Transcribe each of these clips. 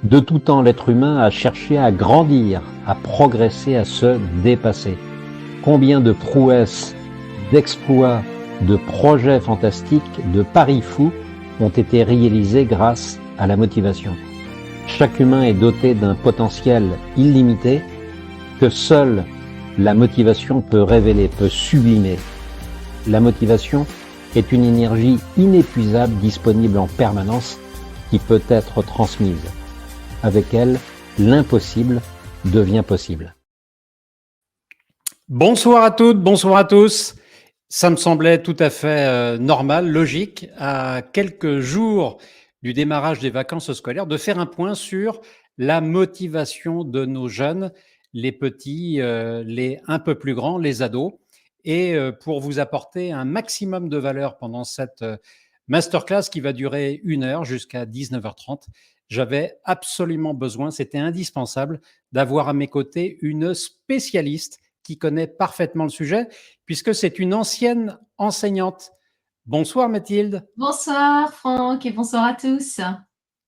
De tout temps, l'être humain a cherché à grandir, à progresser, à se dépasser. Combien de prouesses, d'exploits, de projets fantastiques, de paris fous ont été réalisés grâce à la motivation. Chaque humain est doté d'un potentiel illimité que seule la motivation peut révéler, peut sublimer. La motivation est une énergie inépuisable disponible en permanence qui peut être transmise. Avec elle, l'impossible devient possible. Bonsoir à toutes, bonsoir à tous. Ça me semblait tout à fait normal, logique, à quelques jours du démarrage des vacances scolaires, de faire un point sur la motivation de nos jeunes, les petits, les un peu plus grands, les ados, et pour vous apporter un maximum de valeur pendant cette masterclass qui va durer 1 heure jusqu'à 19h30. J'avais absolument besoin, c'était indispensable, d'avoir à mes côtés une spécialiste qui connaît parfaitement le sujet, puisque c'est une ancienne enseignante. Bonsoir Mathilde. Bonsoir Franck et bonsoir à tous.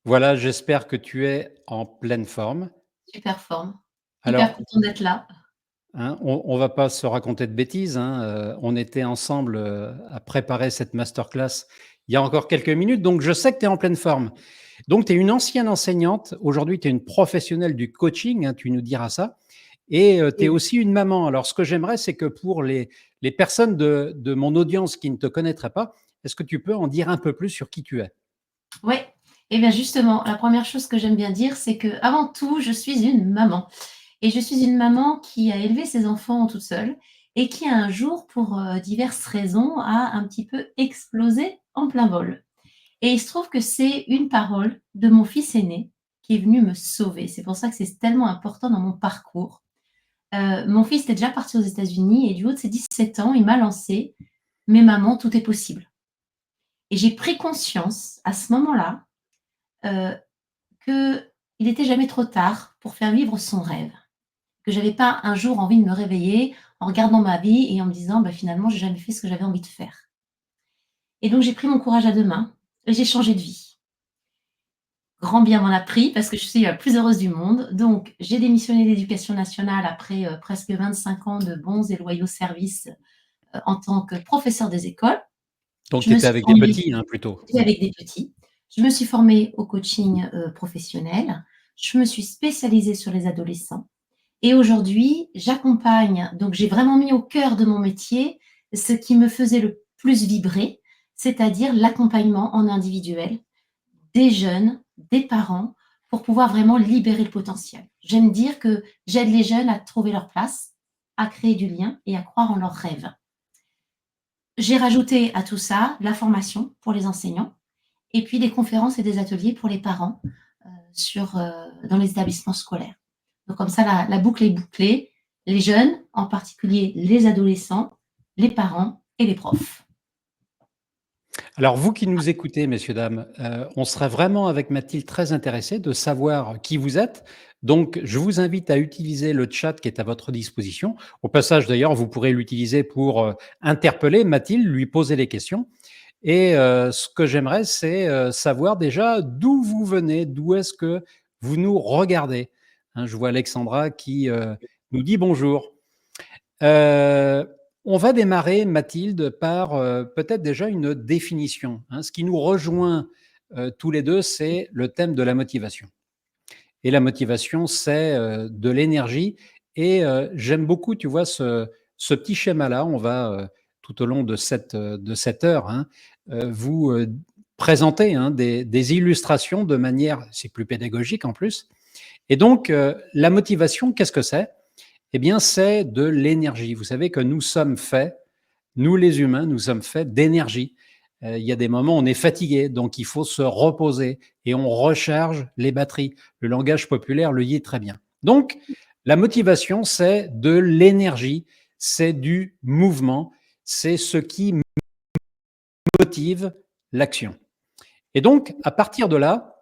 Voilà, j'espère que tu es en pleine forme. Super forme. Alors, Hyper content d'être là. on va pas se raconter de bêtises, hein, on était ensemble à préparer cette masterclass il y a encore quelques minutes, donc je sais que tu es en pleine forme. Donc, tu es une ancienne enseignante, aujourd'hui tu es une professionnelle du coaching, hein, tu nous diras ça. Et tu es aussi une maman. Alors, ce que j'aimerais, c'est que pour les personnes de mon audience qui ne te connaîtraient pas, est-ce que tu peux en dire un peu plus sur qui tu es? Oui, et bien justement, la première chose que j'aime bien dire, c'est que avant tout, je suis une maman. Et je suis une maman qui a élevé ses enfants toute seule et qui un jour, pour diverses raisons, a un petit peu explosé en plein vol. Et il se trouve que c'est une parole de mon fils aîné qui est venu me sauver. C'est pour ça que c'est tellement important dans mon parcours. Mon fils était déjà parti aux États-Unis et du haut de ses 17 ans, il m'a lancé: «Mais maman, tout est possible». Et j'ai pris conscience à ce moment-là, qu'il n'était jamais trop tard pour faire vivre son rêve. Que j'avais pas un jour envie de me réveiller en regardant ma vie et en me disant: «Bah, finalement, j'ai jamais fait ce que j'avais envie de faire». Et donc j'ai pris mon courage à 2 mains et j'ai changé de vie. Grand bien m'en a pris parce que je suis la plus heureuse du monde. Donc j'ai démissionné de l'Éducation nationale après, presque 25 ans de bons et loyaux services, en tant que professeure des écoles. Donc, Je tu me étais suis avec des formée petits, hein, plutôt. avec des petits. Je me suis formée au coaching, professionnel. Je me suis spécialisée sur les adolescents et aujourd'hui, j'accompagne, donc j'ai vraiment mis au cœur de mon métier ce qui me faisait le plus vibrer, c'est-à-dire l'accompagnement en individuel des jeunes, des parents, pour pouvoir vraiment libérer le potentiel. J'aime dire que j'aide les jeunes à trouver leur place, à créer du lien et à croire en leurs rêves. J'ai rajouté à tout ça la formation pour les enseignants et puis des conférences et des ateliers pour les parents dans les établissements scolaires. Donc comme ça, la boucle est bouclée. Les jeunes, en particulier les adolescents, les parents et les profs. Alors, vous qui nous écoutez, messieurs, dames, on serait vraiment avec Mathilde très intéressés de savoir qui vous êtes. Donc, je vous invite à utiliser le chat qui est à votre disposition. Au passage, d'ailleurs, vous pourrez l'utiliser pour interpeller Mathilde, lui poser les questions. Et ce que j'aimerais, c'est savoir déjà d'où vous venez, d'où est-ce que vous nous regardez. Hein, je vois Alexandra qui nous dit bonjour. Euh, on va démarrer, Mathilde, par peut-être déjà une définition. Hein. Ce qui nous rejoint tous les deux, c'est le thème de la motivation. Et la motivation, c'est de l'énergie. Et j'aime beaucoup, tu vois, ce petit schéma-là. On va, tout au long de cette heure, hein, vous présenter hein, des illustrations de manière, c'est plus pédagogique en plus. Et donc, la motivation, qu'est-ce que c'est? Eh bien, c'est de l'énergie. Vous savez que nous sommes faits, nous les humains, nous sommes faits d'énergie. Il y a des moments où on est fatigué, donc il faut se reposer et on recharge les batteries. Le langage populaire le dit très bien. Donc, la motivation, c'est de l'énergie, c'est du mouvement, c'est ce qui motive l'action. Et donc, à partir de là,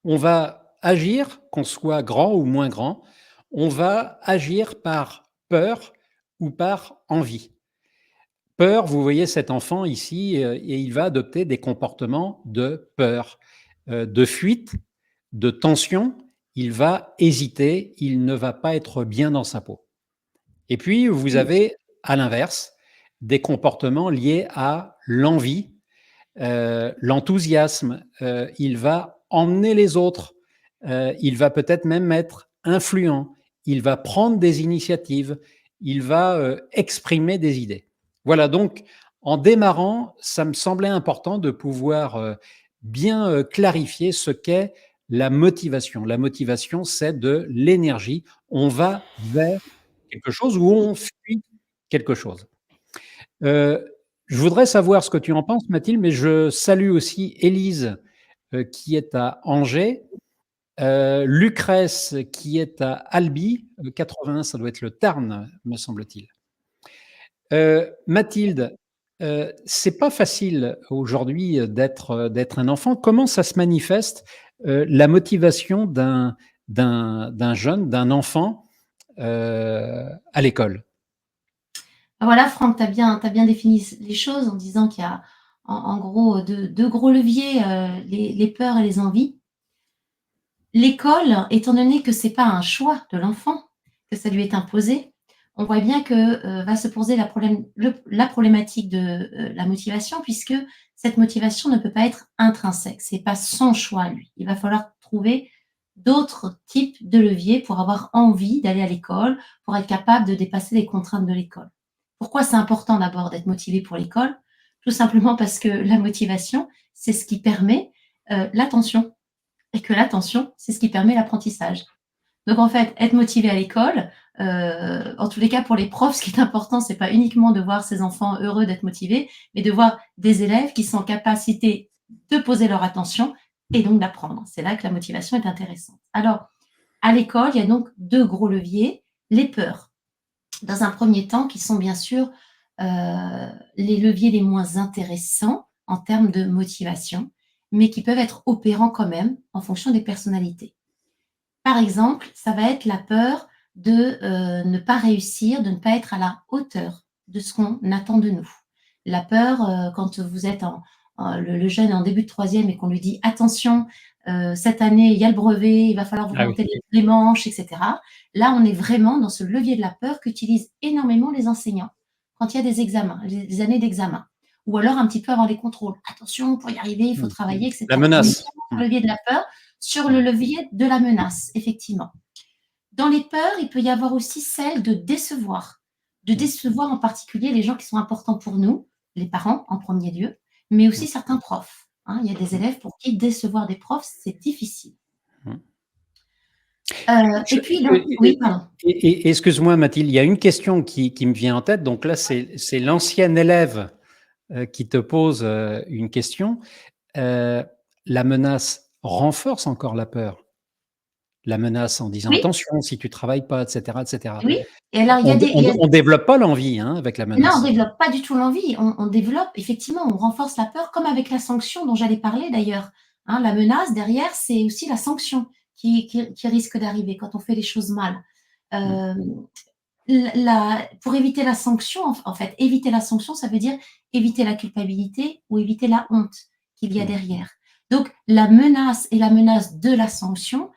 on va agir, qu'on soit grand ou moins grand, on va agir par peur ou par envie. Peur, vous voyez cet enfant ici, et il va adopter des comportements de peur. de fuite, de tension, il va hésiter, il ne va pas être bien dans sa peau. Et puis, vous avez, à l'inverse, des comportements liés à l'envie, l'enthousiasme. Il va emmener les autres. Il va peut-être même être influent. Il va prendre des initiatives. Il va exprimer des idées. Voilà, donc, en démarrant, ça me semblait important de pouvoir bien clarifier ce qu'est la motivation. La motivation, c'est de l'énergie. On va vers quelque chose ou on fuit quelque chose. Je voudrais savoir ce que tu en penses, Mathilde, mais je salue aussi Élise qui est à Angers, Lucrèce qui est à Albi, 80, ça doit être le Tarn, me semble-t-il. Mathilde, c'est pas facile aujourd'hui d'être un enfant. Comment ça se manifeste la motivation d'un jeune, d'un enfant à l'école? Voilà, Franck, tu as bien défini les choses en disant qu'il y a en gros deux gros leviers, les peurs et les envies. L'école, étant donné que c'est pas un choix de l'enfant, que ça lui est imposé, on voit bien que va se poser la problématique de la motivation, puisque cette motivation ne peut pas être intrinsèque. C'est pas son choix à lui. Il va falloir trouver d'autres types de leviers pour avoir envie d'aller à l'école, pour être capable de dépasser les contraintes de l'école. Pourquoi c'est important d'abord d'être motivé pour l'école? Tout simplement parce que la motivation, c'est ce qui permet l'attention. Et que l'attention, c'est ce qui permet l'apprentissage. Donc en fait, être motivé à l'école, en tous les cas pour les profs, ce qui est important, c'est pas uniquement de voir ces enfants heureux d'être motivés, mais de voir des élèves qui sont en capacité de poser leur attention et donc d'apprendre. C'est là que la motivation est intéressante. Alors, à l'école, il y a donc deux gros leviers, les peurs. Dans un premier temps, qui sont bien sûr les leviers les moins intéressants en termes de motivation, mais qui peuvent être opérants quand même en fonction des personnalités. Par exemple, ça va être la peur de ne pas réussir, de ne pas être à la hauteur de ce qu'on attend de nous. La peur, quand vous êtes le jeune est en début de troisième et qu'on lui dit attention, cette année il y a le brevet, il va falloir vous monter les manches, etc. Là, on est vraiment dans ce levier de la peur qu'utilisent énormément les enseignants quand il y a des examens, les années d'examen. Ou alors un petit peu avant les contrôles. Attention, pour y arriver, il faut travailler, etc. La menace. On est sur le levier de la peur, sur le levier de la menace, effectivement. Dans les peurs, il peut y avoir aussi celle de décevoir en particulier les gens qui sont importants pour nous, les parents en premier lieu, mais aussi certains profs. Hein. Il y a des élèves pour qui décevoir des profs, c'est difficile. Et puis, oui, pardon. Excuse-moi, Mathilde, il y a une question qui me vient en tête. Donc là, c'est l'ancien élève qui te pose une question. La menace renforce encore la peur. La menace en disant attention, si tu ne travailles pas, etc., etc. Oui. Et alors, on ne développe pas l'envie avec la menace. Non, on ne développe pas du tout l'envie. On développe, effectivement, on renforce la peur, comme avec la sanction dont j'allais parler d'ailleurs. Hein, la menace, derrière, c'est aussi la sanction qui risque d'arriver quand on fait les choses mal. Pour éviter la sanction, en fait, éviter la sanction, ça veut dire éviter la culpabilité ou éviter la honte qu'il y a derrière. Donc, la menace et la menace de la sanction,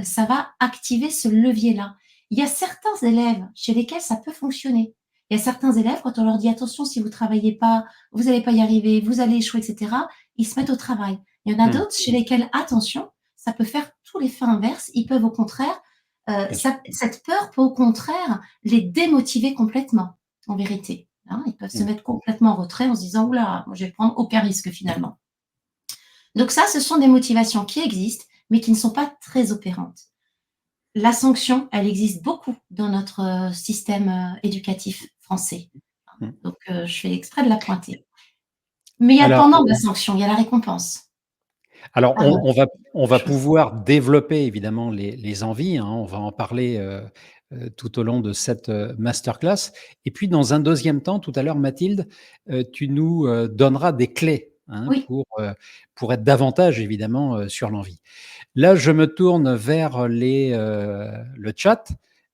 ça va activer ce levier-là. Il y a certains élèves chez lesquels ça peut fonctionner. Il y a certains élèves, quand on leur dit attention, si vous ne travaillez pas, vous n'allez pas y arriver, vous allez échouer, etc., ils se mettent au travail. Il y en a d'autres chez lesquels, attention, ça peut faire tout l'effet inverse. Ils peuvent au contraire, cette peur peut au contraire les démotiver complètement, en vérité. Hein, ils peuvent se mettre complètement en retrait en se disant oula, moi, je vais prendre aucun risque finalement. Donc ça, ce sont des motivations qui existent, mais qui ne sont pas très opérantes. La sanction, elle existe beaucoup dans notre système éducatif français. Donc, je fais exprès de la pointer. Mais il y a pendant la sanction, il y a la récompense. Alors, on va pouvoir développer évidemment les envies. Hein, on va en parler tout au long de cette masterclass. Et puis, dans un deuxième temps, tout à l'heure, Mathilde, tu nous donneras des clés pour être davantage évidemment sur l'envie. Là, je me tourne vers le chat.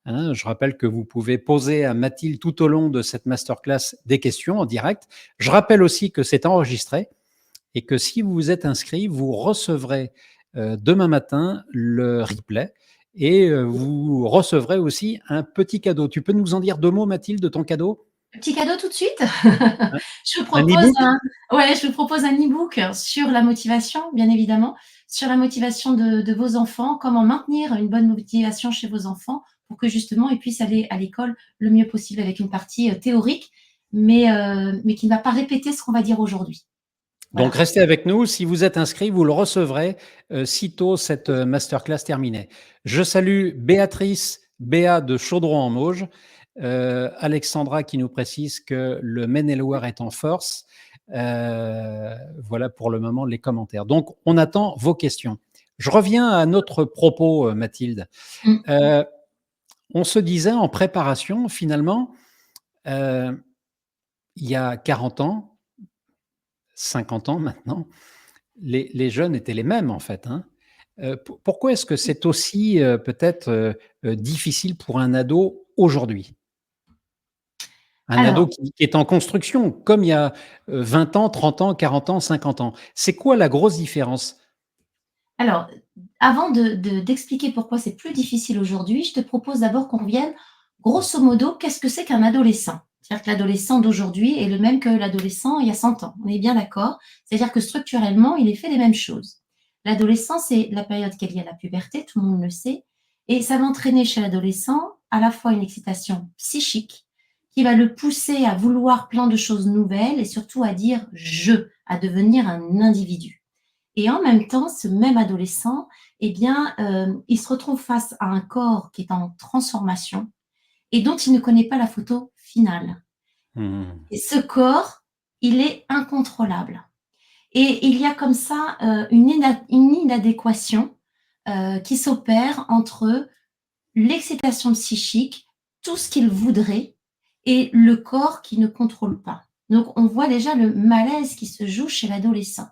Hein, je rappelle que vous pouvez poser à Mathilde tout au long de cette masterclass des questions en direct. Je rappelle aussi que c'est enregistré et que si vous vous êtes inscrit, vous recevrez demain matin le replay et vous recevrez aussi un petit cadeau. Tu peux nous en dire 2 mots, Mathilde, de ton cadeau? Petit cadeau tout de suite. Un Je vous un propose e-book? je vous propose un e-book sur la motivation, bien évidemment, sur la motivation de vos enfants, comment maintenir une bonne motivation chez vos enfants pour que justement ils puissent aller à l'école le mieux possible avec une partie, théorique, mais qui ne va pas répéter ce qu'on va dire aujourd'hui. Donc Voilà. restez avec nous. Si vous êtes inscrit, vous le recevrez sitôt cette masterclass terminée. Je salue Béatrice, Béa de Chaudron-en-Mauges, Alexandra qui nous précise que le Maine-et-Loire est en force. Voilà pour le moment les commentaires. Donc on attend vos questions. Je reviens à notre propos, Mathilde. Mmh. On se disait en préparation, finalement, il y a 40 ans, 50 ans maintenant, les jeunes étaient les mêmes en fait, hein. Pourquoi est-ce que c'est aussi, peut-être, difficile pour un ado aujourd'hui? Un ado Alors qui est en construction, comme il y a, 20 ans, 30 ans, 40 ans, 50 ans. C'est quoi la grosse différence? alors, avant d'expliquer pourquoi c'est plus difficile aujourd'hui, je te propose d'abord qu'on revienne, grosso modo, qu'est-ce que c'est qu'un adolescent? C'est-à-dire que l'adolescent d'aujourd'hui est le même que l'adolescent il y a 100 ans. On est bien d'accord? C'est-à-dire que structurellement, il est fait les mêmes choses. L'adolescent, c'est la période qui est liée à la puberté, tout le monde le sait, et ça va entraîner chez l'adolescent à la fois une excitation psychique qui va le pousser à vouloir plein de choses nouvelles et surtout à dire «je», à devenir un individu. Et en même temps, ce même adolescent, eh bien, il se retrouve face à un corps qui est en transformation et dont il ne connaît pas la photo finale. Mmh. Et ce corps, il est incontrôlable. Et il y a comme ça, une inadéquation, qui s'opère entre l'excitation psychique, tout ce qu'il voudrait et le corps qui ne contrôle pas. Donc on voit déjà le malaise qui se joue chez l'adolescent.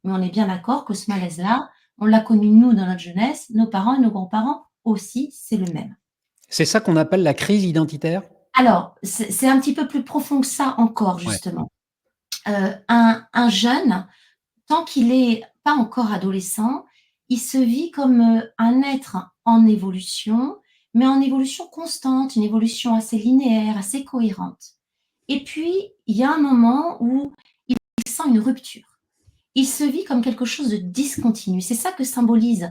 Mais on est bien d'accord que ce malaise-là, on l'a connu nous dans notre jeunesse, nos parents et nos grands-parents aussi, c'est le même. C'est ça qu'on appelle la crise identitaire? Alors, c'est un petit peu plus profond que ça encore Ouais. justement. Un jeune, tant qu'il est pas encore adolescent, il se vit comme, un être en évolution, mais en évolution constante, une évolution assez linéaire, assez cohérente. Et puis, il y a un moment où il sent une rupture. Il se vit comme quelque chose de discontinu. C'est ça que symbolise,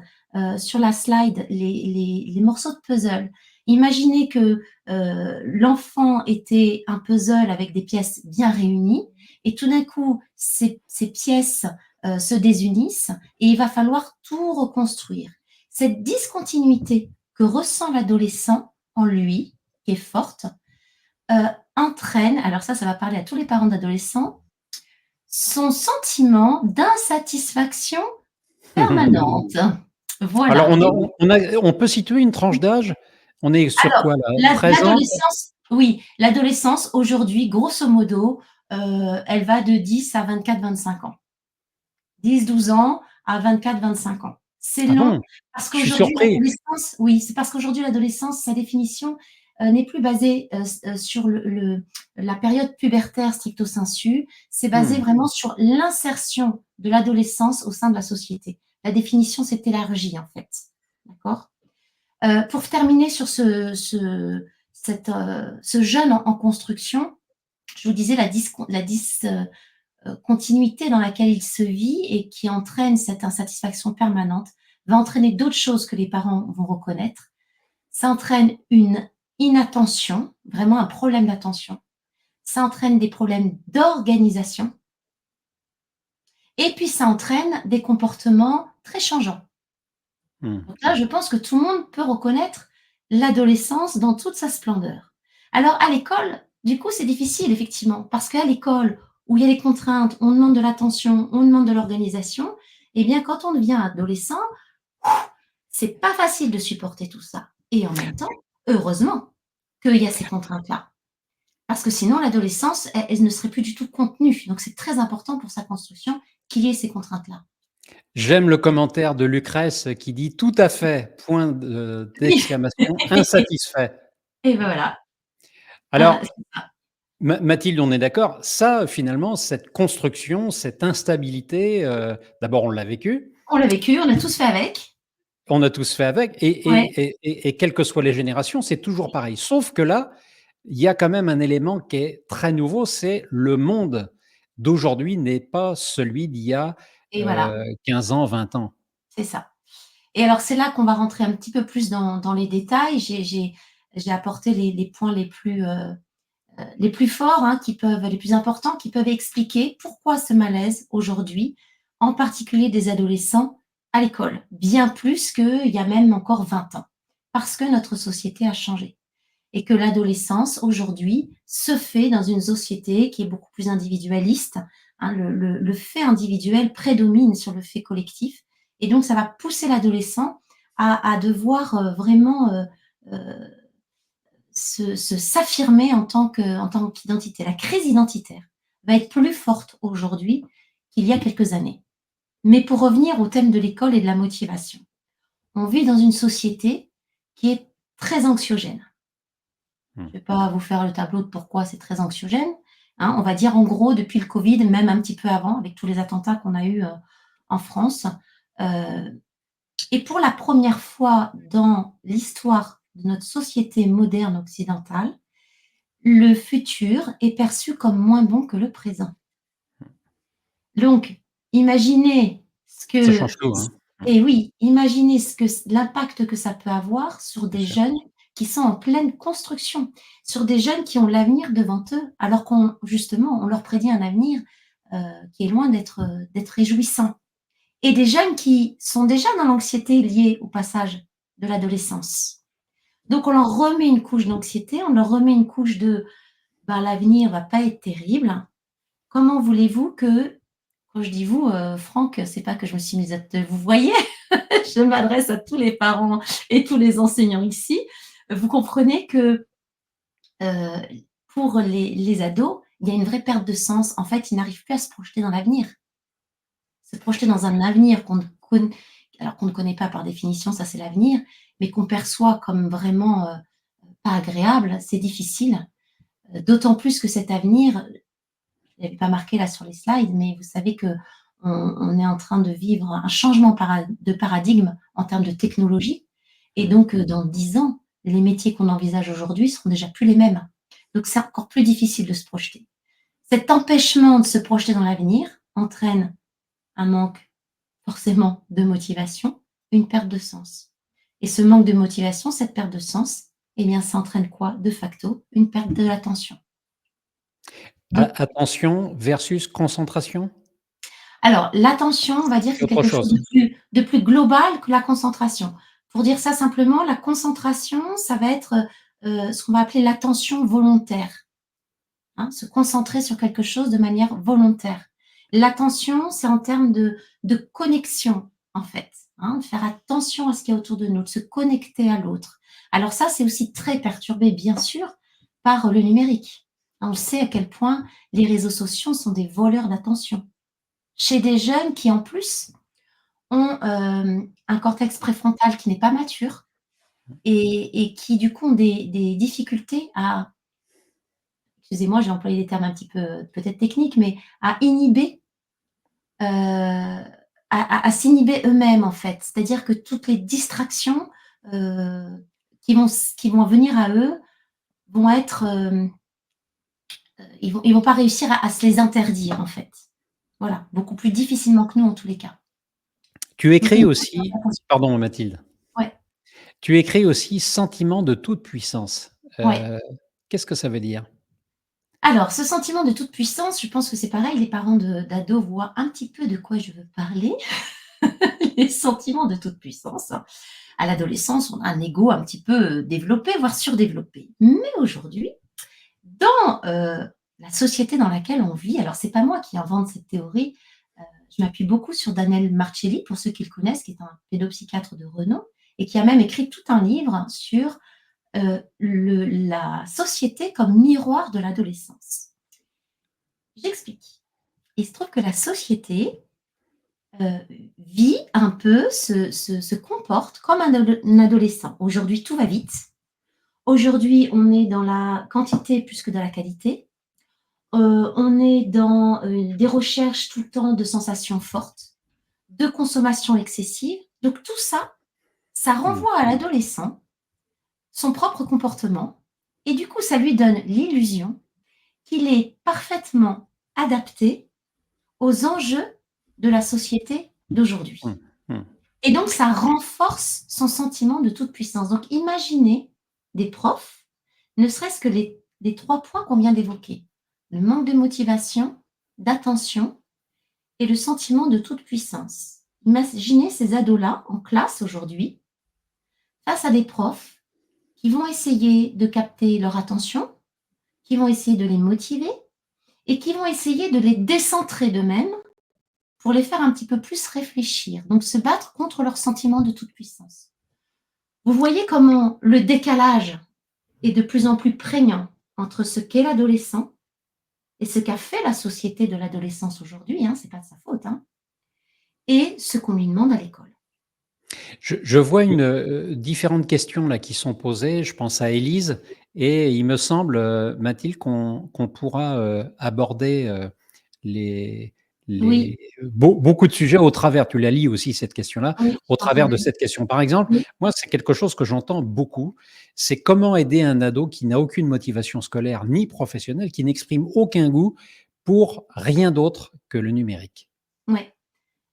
sur la slide les morceaux de puzzle. Imaginez que, l'enfant était un puzzle avec des pièces bien réunies et tout d'un coup ces pièces, se désunissent et il va falloir tout reconstruire. Cette discontinuité que ressent l'adolescent en lui, qui est forte, heu, entraîne, alors ça va parler à tous les parents d'adolescents, son sentiment d'insatisfaction permanente. Alors Voilà. Et on peut situer une tranche d'âge? On est sur alors quoi là? 13 ans? l'adolescence, oui, l'adolescence aujourd'hui, grosso modo, elle va de 10 à 24-25 ans. 10-12 ans à 24-25 ans. C'est Ah long bon? parce Je suis qu'aujourd'hui surpris. l'adolescence, oui, c'est parce qu'aujourd'hui l'adolescence, sa définition, n'est plus basée, sur la période pubertaire stricto sensu, c'est basé Mmh. vraiment sur l'insertion de l'adolescence au sein de la société. La définition s'est élargie en fait, d'accord? Pour terminer sur ce jeune en construction, je vous disais continuité dans laquelle il se vit et qui entraîne cette insatisfaction permanente, va entraîner d'autres choses que les parents vont reconnaître. Ça entraîne une inattention, vraiment un problème d'attention. Ça entraîne des problèmes d'organisation et puis ça entraîne des comportements très changeants. Mmh. Donc là, je pense que tout le monde peut reconnaître l'adolescence dans toute sa splendeur. Alors à l'école, du coup, c'est difficile effectivement, parce qu'à l'école où il y a les contraintes, on demande de l'attention, on demande de l'organisation, eh bien quand on devient adolescent, c'est pas facile de supporter tout ça. Et en même temps, heureusement qu'il y a ces contraintes-là. Parce que sinon l'adolescence, elle ne serait plus du tout contenue. Donc c'est très important pour sa construction qu'il y ait ces contraintes-là. J'aime le commentaire de Lucrèce qui dit: «Tout à fait, d'exclamation, insatisfait». Et ben voilà. Alors, C'est ça. Mathilde, on est d'accord, ça finalement, cette construction, cette instabilité, d'abord on l'a vécu, On l'a vécu, on a tous fait avec. On a tous fait avec Ouais, et quelles que soient les générations, c'est toujours pareil. Sauf que là, il y a quand même un élément qui est très nouveau, c'est le monde d'aujourd'hui n'est pas celui d'il y a, et voilà, 15 ans, 20 ans. c'est ça. Et alors, c'est là qu'on va rentrer un petit peu plus dans les détails. J'ai apporté les points les plus forts, hein, les plus importants, qui peuvent expliquer pourquoi ce malaise aujourd'hui, en particulier des adolescents à l'école, bien plus qu'il y a même encore 20 ans. Parce que notre société a changé et que l'adolescence aujourd'hui se fait dans une société qui est beaucoup plus individualiste, hein. Le fait individuel prédomine sur le fait collectif et donc ça va pousser l'adolescent à devoir, vraiment, s'affirmer en tant qu'identité. La crise identitaire va être plus forte aujourd'hui qu'il y a quelques années. Mais pour revenir au thème de l'école et de la motivation, on vit dans une société qui est très anxiogène. Mmh. Je ne vais pas vous faire le tableau de pourquoi c'est très anxiogène, hein. On va dire en gros depuis le Covid, même un petit peu avant, avec tous les attentats qu'on a eus, en France, heu et pour la première fois dans l'histoire de notre société moderne occidentale, le futur est perçu comme moins bon que le présent. Donc, imaginez ce Ça que change tout, hein. Mmh, et oui, imaginez ce que l'impact que ça peut avoir sur bien des sûr. jeunes qui sont en pleine construction, sur des jeunes qui ont l'avenir devant eux, alors qu'on justement, on leur prédit un avenir, qui est loin d'être réjouissant et des jeunes qui sont déjà dans l'anxiété liée au passage de l'adolescence. Donc on leur remet une couche d'anxiété, on leur remet une couche de: «Ben, l'avenir va pas être terrible». Comment voulez-vous que quand je dis vous, Franck, c'est pas que je me suis mise à te vous voyez? Je m'adresse à tous les parents et tous les enseignants ici. Vous comprenez que, heu, pour les ados, il y a une vraie perte de sens. En fait, ils n'arrivent plus à se projeter dans l'avenir. Se projeter dans un avenir qu'on ne connaît pas par définition, ça c'est l'avenir, mais qu'on perçoit comme vraiment, pas agréable, c'est difficile. D'autant plus que cet avenir, je l'avais pas marqué là sur les slides, mais vous savez qu'on on est en train de vivre un changement de paradigme en termes de technologie et Mmh. donc dans 10 ans, les métiers qu'on envisage aujourd'hui seront déjà plus les mêmes. Donc c'est encore plus difficile de se projeter. Cet empêchement de se projeter dans l'avenir entraîne un manque forcément de motivation, une perte de sens et ce manque de motivation, cette perte de sens, eh bien ça entraîne quoi? De facto, une perte de l'attention. A Donc attention versus concentration? alors, l'attention, on va dire que C'est c'est autre quelque chose chose. de plus global que la concentration. Pour dire ça simplement, la concentration, ça va être, ce qu'on va appeler l'attention volontaire, hein, se concentrer sur quelque chose de manière volontaire. L'attention, c'est en termes de connexion, en fait, hein, de faire attention à ce qu'il y a autour de nous, de se connecter à l'autre. Alors ça, c'est aussi très perturbé, bien sûr, par le numérique. On sait à quel point les réseaux sociaux sont des voleurs d'attention. Chez des jeunes qui, en plus, ont, un cortex préfrontal qui n'est pas mature et qui, du coup, ont des difficultés à excusez-moi, j'ai employé des termes un petit peu, peut-être techniques, mais à inhiber, à s'inhiber eux-mêmes, en fait. C'est-à-dire que toutes les distractions, qui vont venir à eux vont être, ils vont pas réussir à se les interdire, en fait. Voilà, beaucoup plus difficilement que nous, en tous les cas. Tu Donc il y a écris une grosse perte aussi d'attention. pardon Mathilde, Ouais, tu écris aussi sentiment de toute puissance. ouais. Qu'est-ce que ça veut dire? Alors, ce sentiment de toute puissance, je pense que c'est pareil, les parents d'ados voient un petit peu de quoi je veux parler. Les sentiments de toute puissance. À l'adolescence, on a un ego un petit peu, développé, voire surdéveloppé. Mais aujourd'hui, dans, la société dans laquelle on vit, alors c'est pas moi qui invente cette théorie, je m'appuie beaucoup sur Daniel Marcelli, pour ceux qui le connaissent, qui est un pédopsychiatre de renom et qui a même écrit tout un livre sur, le la société comme miroir de l'adolescence. J'explique. Il se trouve que la société, heu, vit un peu, se comporte comme un adolescent. Aujourd'hui, tout va vite. Aujourd'hui, on est dans la quantité plus que dans la qualité. On est dans, des recherches tout le temps de sensations fortes. de consommation excessive. Donc tout ça, ça renvoie à l'adolescent son propre comportement et du coup, ça lui donne l'illusion qu'il est parfaitement adapté aux enjeux de la société d'aujourd'hui. Et donc, ça renforce son sentiment de toute puissance. Donc, imaginez des profs, ne serait-ce que les 3 points qu'on vient d'évoquer. Le manque de motivation, d'attention et le sentiment de toute puissance. Imaginez ces ados-là en classe aujourd'hui, face à des profs qui vont essayer de capter leur attention, qui vont essayer de les motiver et qui vont essayer de les décentrer d'eux-mêmes pour les faire un petit peu plus réfléchir, donc se battre contre leur sentiment de toute puissance. Vous voyez comment le décalage est de plus en plus prégnant entre ce qu'est l'adolescent et ce qu'a fait la société de l'adolescence aujourd'hui, hein, c'est pas de sa faute, hein, et ce qu'on lui demande à l'école. Je vois différentes questions là qui sont posées. Je pense à Élise et il me semble, Mathilde, qu'on pourra aborder les, Oui, beaucoup de sujets au travers. Tu la lis aussi cette question-là, oui, au je t'entends travers de bien. cette question. Par exemple, Oui. moi, c'est quelque chose que j'entends beaucoup. C'est comment aider un ado qui n'a aucune motivation scolaire ni professionnelle, qui n'exprime aucun goût pour rien d'autre que le numérique. Ouais.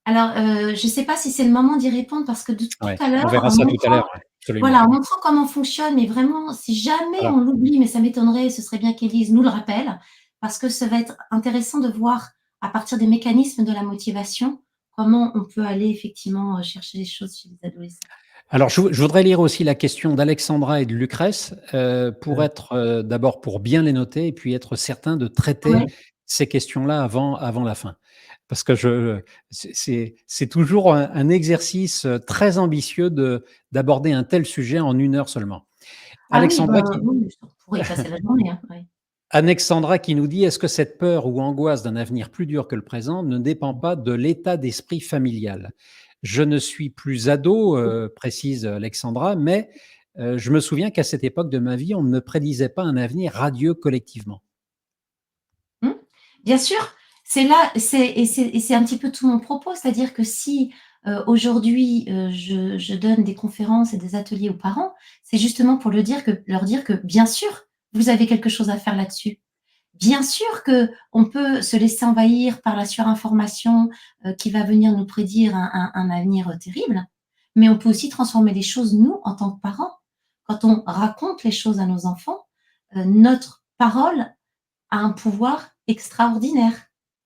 Alors, je ne sais pas si c'est le moment d'y répondre parce que de tout Ouais, à on l'heure, verra en ça tout à montrant l'heure. Ouais, absolument. voilà, en montrant comment on fonctionne, mais vraiment, si jamais Voilà. on l'oublie, mais ça m'étonnerait, ce serait bien qu'Élise nous le rappelle, parce que ça va être intéressant de voir, à partir des mécanismes de la motivation, comment on peut aller effectivement, chercher les choses chez les adolescents. Alors, je voudrais lire aussi la question d'Alexandra et de Lucrèce, pour être, d'abord pour bien les noter et puis être certain de traiter Ouais. ces questions-là avant la fin. Parce que c'est toujours un exercice, très ambitieux d'aborder un tel sujet en 1 heure seulement. Ah oui, Alexandra ben, qui oui, on pourrait y passer la journée, hein, ouais. Alexandra qui nous dit: «Est-ce que cette peur ou angoisse d'un avenir plus dur que le présent ne dépend pas de l'état d'esprit familial? Je ne suis plus ado», précise Alexandra, «mais je me souviens qu'à cette époque de ma vie, on ne me prédisait pas un avenir radieux collectivement». Mmh. Bien sûr, c'est là c'est un petit peu tout mon propos, c'est-à-dire que si, aujourd'hui, je donne des conférences et des ateliers aux parents, c'est justement pour leur dire que bien sûr, vous avez quelque chose à faire là-dessus. Bien sûr qu'on peut se laisser envahir par la surinformation, qui va venir nous prédire un avenir, terrible, mais on peut aussi transformer les choses, nous, en tant que parents. Quand on raconte les choses à nos enfants, notre parole a un pouvoir extraordinaire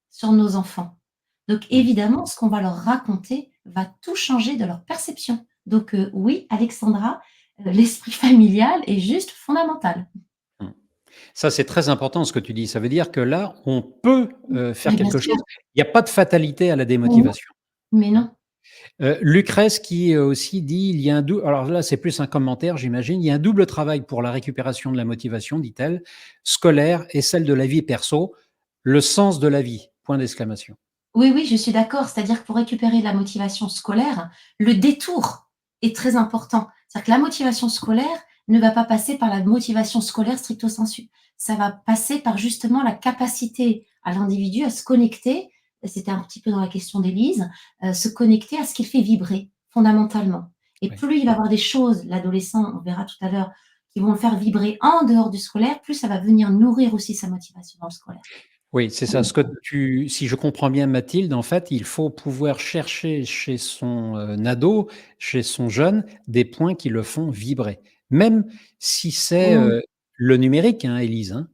sur nos enfants. Donc Mmh. évidemment, ce qu'on va leur raconter va tout changer de leur perception. Donc oui, Alexandra, l'esprit familial est juste fondamental. Mmh. Ça, c'est très important ce que tu dis. Ça veut dire que là, on peut, faire Mais bien quelque sûr, chose. Il y a pas de fatalité à la mais non, démotivation. mais Hein. non. Lucrèce qui, aussi dit: «Il y a un dou», alors là, c'est plus un commentaire, j'imagine. «Il y a un double travail pour la récupération de la motivation», dit-elle, «scolaire et celle de la vie perso, le sens de la vie», point d'exclamation. Oui, oui, je suis d'accord. C'est-à-dire que pour récupérer la motivation scolaire, le détour est très important. C'est-à-dire que la motivation scolaire ne va pas passer par la motivation scolaire stricto sensu. Ça va passer par justement la capacité à l'individu à se connecter, c'était un petit peu dans la question d'Élise, se connecter à ce qui le fait vibrer fondamentalement. Et Oui. plus il va y avoir des choses, l'adolescent, on verra tout à l'heure, qui vont le faire vibrer en dehors du scolaire, plus ça va venir nourrir aussi sa motivation dans le scolaire. Oui, c'est ça. Ce que tu Si je comprends bien Mathilde, en fait, il faut pouvoir chercher chez son, ado, chez son jeune, des points qui le font vibrer. Même si c'est, Mmh. le numérique, hein, Élise, hein?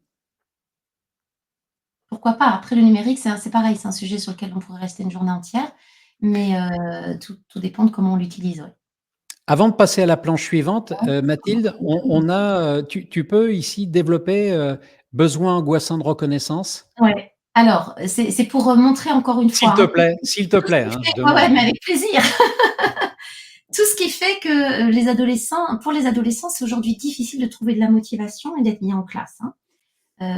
Pourquoi pas? Après le numérique, c'est pareil, c'est un sujet sur lequel on pourrait rester une journée entière, mais tout dépend de comment on l'utilise, ouais. Avant de passer à la planche suivante, Mathilde, on a, tu peux ici développer, besoin angoissant de reconnaissance? Ouais. Alors, c'est pour, montrer encore une fois, hein, S'il te tout ce plaît, qui hein, fait je ouais, ouais, demande. mais avec plaisir. Tout ce qui fait que, les adolescents pour les adolescents, c'est aujourd'hui difficile de trouver de la motivation et d'être mis en classe, hein.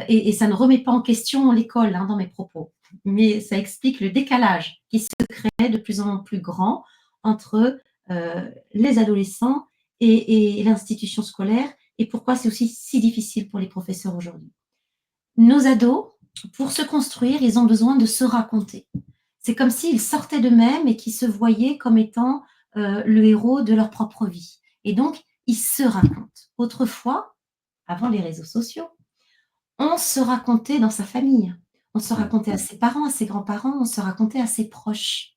Et ça ne remet pas en question l'école, hein, dans mes propos, mais ça explique le décalage qui se crée de plus en plus grand entre, les adolescents et l'institution scolaire et pourquoi c'est aussi si difficile pour les professeurs aujourd'hui. Nos ados, pour se construire, ils ont besoin de se raconter. C'est comme s'ils sortaient d'eux-mêmes et qu'ils se voyaient comme étant le héros de leur propre vie. Et donc, ils se racontent. Autrefois, avant les réseaux sociaux, on se racontait dans sa famille. On se racontait à ses parents, à ses grands-parents, on se racontait à ses proches.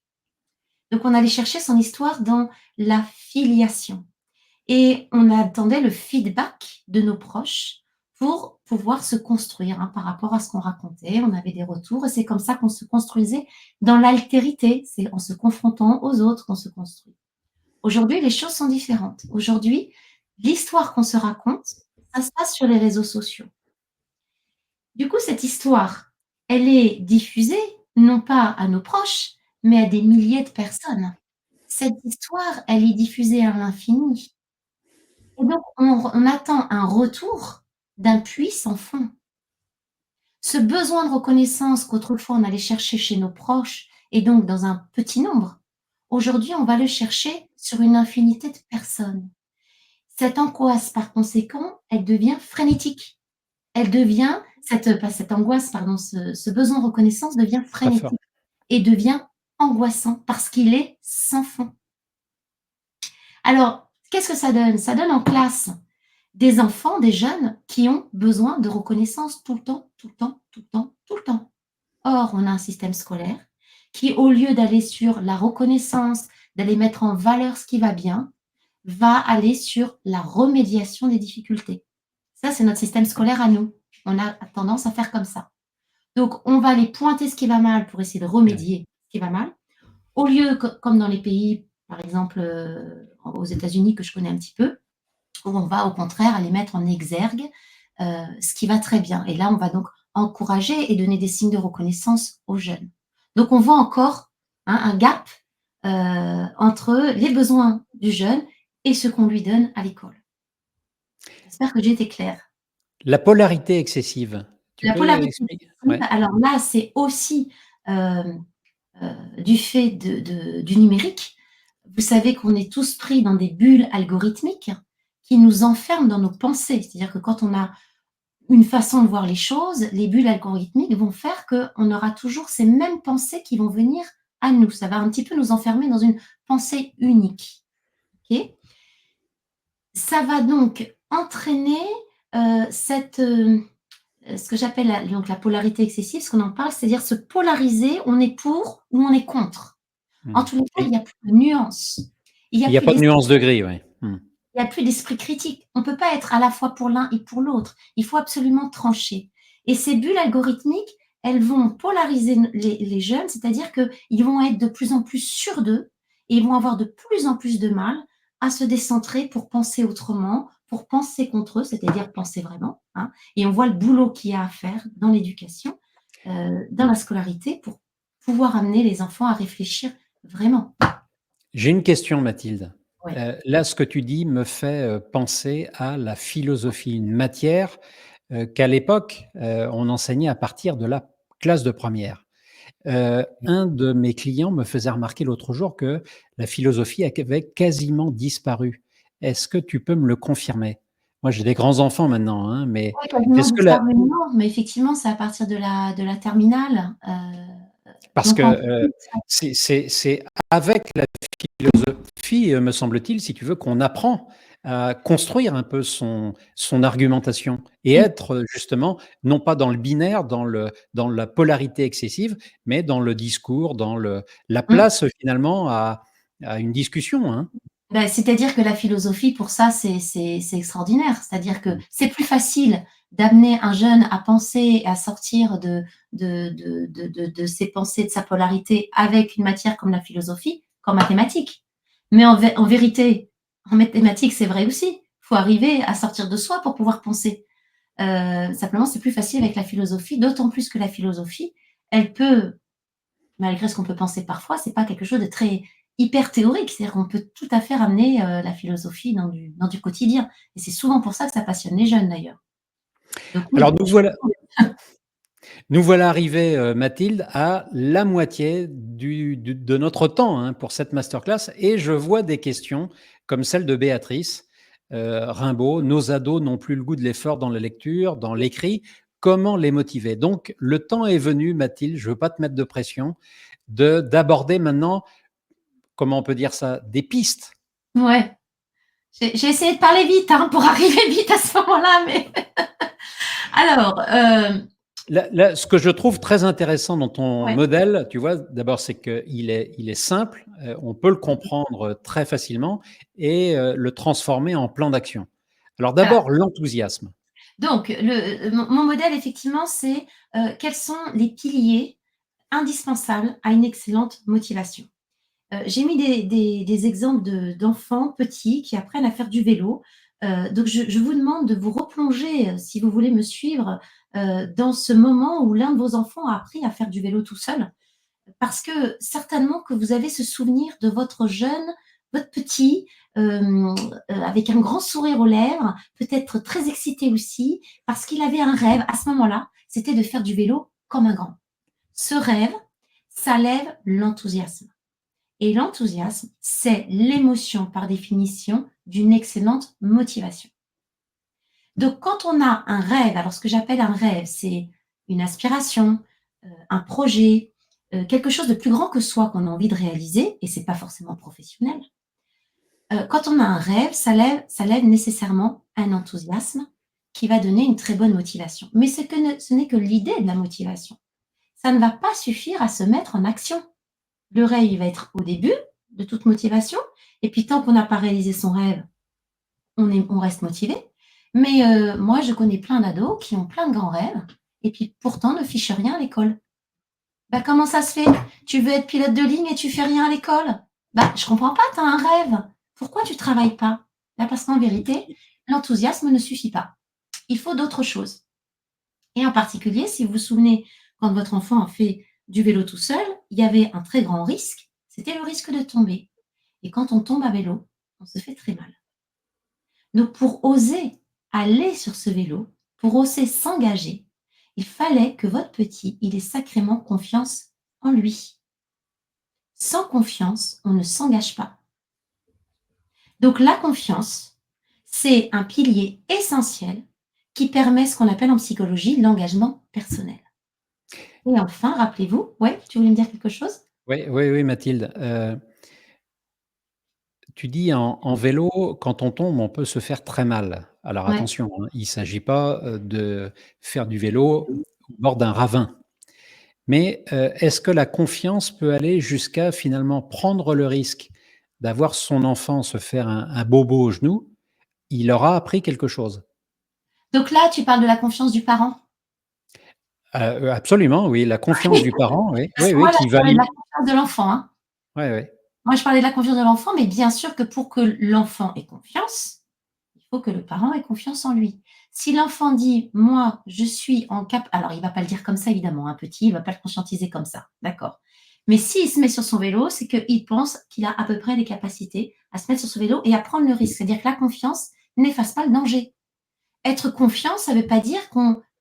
Donc, on allait chercher son histoire dans la filiation. Et on attendait le feedback de nos proches pour pouvoir se construire par rapport à ce qu'on racontait. On avait des retours et c'est comme ça qu'on se construisait dans l'altérité. C'est en se confrontant aux autres qu'on se construit. Aujourd'hui, les choses sont différentes. Aujourd'hui, l'histoire qu'on se raconte, ça se passe sur les réseaux sociaux. Du coup, cette histoire, elle est diffusée non pas à nos proches, mais à des milliers de personnes. Cette histoire, elle est diffusée à l'infini. Et donc, on attend un retour d'un puits sans fond. Ce besoin de reconnaissance qu'autrefois on allait chercher chez nos proches et donc dans un petit nombre, aujourd'hui on va le chercher sur une infinité de personnes. Cette angoisse, par conséquent, elle devient frénétique. Elle devient, pas cette angoisse, pardon, ce besoin de reconnaissance devient Très fort. frénétique et devient angoissant parce qu'il est sans fond. Alors, qu'est-ce que ça donne? Ça donne en classe des enfants, des jeunes qui ont besoin de reconnaissance tout le temps, tout le temps, tout le temps, tout le temps. Or, on a un système scolaire qui, au lieu d'aller sur la reconnaissance, d'aller mettre en valeur ce qui va bien, va aller sur la remédiation des difficultés. Ça, c'est notre système scolaire à nous. On a tendance à faire comme ça. Donc, on va aller pointer ce qui va mal pour essayer de remédier ce qui va mal, au lieu, comme dans les pays, par exemple, aux États-Unis, que je connais un petit peu, où on va au contraire aller mettre en exergue ce qui va très bien. Et là, on va donc encourager et donner des signes de reconnaissance aux jeunes. Donc, on voit encore un gap entre les besoins du jeune et ce qu'on lui donne à l'école. J'espère que j'ai été claire. La polarité excessive, tu La peux polarité expliquer? excessive, Ouais. alors là, c'est aussi du fait du numérique. Vous savez qu'on est tous pris dans des bulles algorithmiques qui nous enferment dans nos pensées. C'est-à-dire que quand on a une façon de voir les choses, les bulles algorithmiques vont faire qu'on aura toujours ces mêmes pensées qui vont venir à nous. Ça va un petit peu nous enfermer dans une pensée unique. Okay, ça va donc entraîner ce que j'appelle la polarité excessive, ce qu'on en parle, c'est-à-dire se polariser, on est pour ou on est contre. En tous les cas, il n'y a plus de nuance. Il n'y a pas de nuance de gris, oui. Il n'y a plus d'esprit critique. On ne peut pas être à la fois pour l'un et pour l'autre. Il faut absolument trancher. Et ces bulles algorithmiques, elles vont polariser les jeunes, c'est-à-dire qu'ils vont être de plus en plus sûrs d'eux et ils vont avoir de plus en plus de mal à se décentrer pour penser autrement, pour penser contre eux, c'est-à-dire penser vraiment. Et on voit le boulot qu'il y a à faire dans l'éducation, dans la scolarité, pour pouvoir amener les enfants à réfléchir vraiment. J'ai une question, Mathilde. Ouais. Là, ce que tu dis me fait penser à la philosophie, une matière qu'à l'époque, on enseignait à partir de la classe de première. Un de mes clients me faisait remarquer l'autre jour que la philosophie avait quasiment disparu. Est-ce que tu peux me le confirmer? Moi, j'ai des grands-enfants maintenant, mais Oui, quasiment est-ce que la... disparu, non, mais effectivement, c'est à partir de la terminale. Parce Donc en que c'est avec la philosophie, me semble-t-il, si tu veux, qu'on apprend à construire un peu son argumentation et être justement, non pas dans le binaire, dans la polarité excessive, mais dans le discours, dans la place finalement à une discussion. C'est-à-dire que la philosophie, pour ça, c'est extraordinaire. C'est-à-dire que c'est plus facile d'amener un jeune à penser, à sortir de ses pensées, de sa polarité avec une matière comme la philosophie qu'en mathématiques. Mais en vérité, en mathématiques, c'est vrai aussi. Il faut arriver à sortir de soi pour pouvoir penser. Simplement, c'est plus facile avec la philosophie, d'autant plus que la philosophie, elle peut, malgré ce qu'on peut penser parfois, c'est pas quelque chose de très hyper théorique. C'est-à-dire qu'on peut tout à fait ramener la philosophie dans du quotidien. Et c'est souvent pour ça que ça passionne les jeunes, d'ailleurs. Donc, oui, Alors nous voilà arrivés, Mathilde, à la moitié de notre temps pour cette masterclass et je vois des questions comme celle de Béatrice Rimbaud. Nos ados n'ont plus le goût de l'effort dans la lecture, dans l'écrit. Comment les motiver? Donc, le temps est venu, Mathilde, je ne veux pas te mettre de pression. d'aborder maintenant, comment on peut dire ça, des pistes. Ouais. J'ai essayé de parler vite hein, pour arriver vite à ce moment-là, mais alors, Là, ce que je trouve très intéressant dans ton ouais. modèle, tu vois, d'abord, c'est qu'il est, il est simple, on peut le comprendre très facilement et le transformer en plan d'action. Alors Voilà. d'abord, l'enthousiasme. Donc, mon modèle, effectivement, c'est quels sont les piliers indispensables à une excellente motivation. J'ai mis des exemples d'enfants petits qui apprennent à faire du vélo. Donc je vous demande de vous replonger, si vous voulez me suivre, dans ce moment où l'un de vos enfants a appris à faire du vélo tout seul. Parce que certainement que vous avez ce souvenir de votre jeune, votre petit, avec un grand sourire aux lèvres, peut-être très excité aussi, parce qu'il avait un rêve à ce moment-là, c'était de faire du vélo comme un grand. Ce rêve, ça lève l'enthousiasme. Et l'enthousiasme, c'est l'émotion par définition d'une excellente motivation. Donc quand on a un rêve, alors ce que j'appelle un rêve, c'est une aspiration, un projet, quelque chose de plus grand que soi qu'on a envie de réaliser, et c'est pas forcément professionnel. Quand on a un rêve, ça lève nécessairement un enthousiasme qui va donner une très bonne motivation. Mais ce n'est que l'idée de la motivation. Ça ne va pas suffire à se mettre en action. Le rêve, il va être au début de toute motivation, et puis tant qu'on n'a pas réalisé son rêve, on reste motivé. Mais moi, je connais plein d'ados qui ont plein de grands rêves, et puis pourtant ne fichent rien à l'école. Bah, comment ça se fait? Tu veux être pilote de ligne et tu fais rien à l'école? Bah, je comprends pas, tu as un rêve. Pourquoi tu travailles pas? Là, parce qu'en vérité, l'enthousiasme ne suffit pas. Il faut d'autres choses. Et en particulier, si vous vous souvenez, quand votre enfant a fait du vélo tout seul, il y avait un très grand risque, c'était le risque de tomber. Et quand on tombe à vélo, on se fait très mal. Donc pour oser aller sur ce vélo, pour oser s'engager, il fallait que votre petit, il ait sacrément confiance en lui. Sans confiance, on ne s'engage pas. Donc la confiance, c'est un pilier essentiel qui permet ce qu'on appelle en psychologie l'engagement personnel. Et enfin, rappelez-vous, ouais, tu voulais me dire quelque chose? Oui, oui, oui, Mathilde. Tu dis en vélo, quand on tombe, on peut se faire très mal. Alors Ouais. attention, hein, il ne s'agit pas de faire du vélo au bord d'un ravin. Mais est-ce que la confiance peut aller jusqu'à finalement prendre le risque d'avoir son enfant se faire un bobo au genou? Il aura appris quelque chose. Donc là, tu parles de la confiance du parent? Absolument, oui, la confiance du parent, oui, Parce oui, que oui, moi, là, qui je parlais de la valide. confiance de l'enfant, hein. Ouais, ouais. Moi, je parlais de la confiance de l'enfant, mais bien sûr que pour que l'enfant ait confiance, il faut que le parent ait confiance en lui. Si l'enfant dit: «Moi, je suis en cap», alors il va pas le dire comme ça évidemment, un petit, il va pas le conscientiser comme ça, d'accord. Mais s'il se met sur son vélo, c'est qu'il pense qu'il a à peu près les capacités à se mettre sur ce vélo et à prendre le risque. C'est-à-dire que la confiance n'efface pas le danger. Être confiant, ça veut pas dire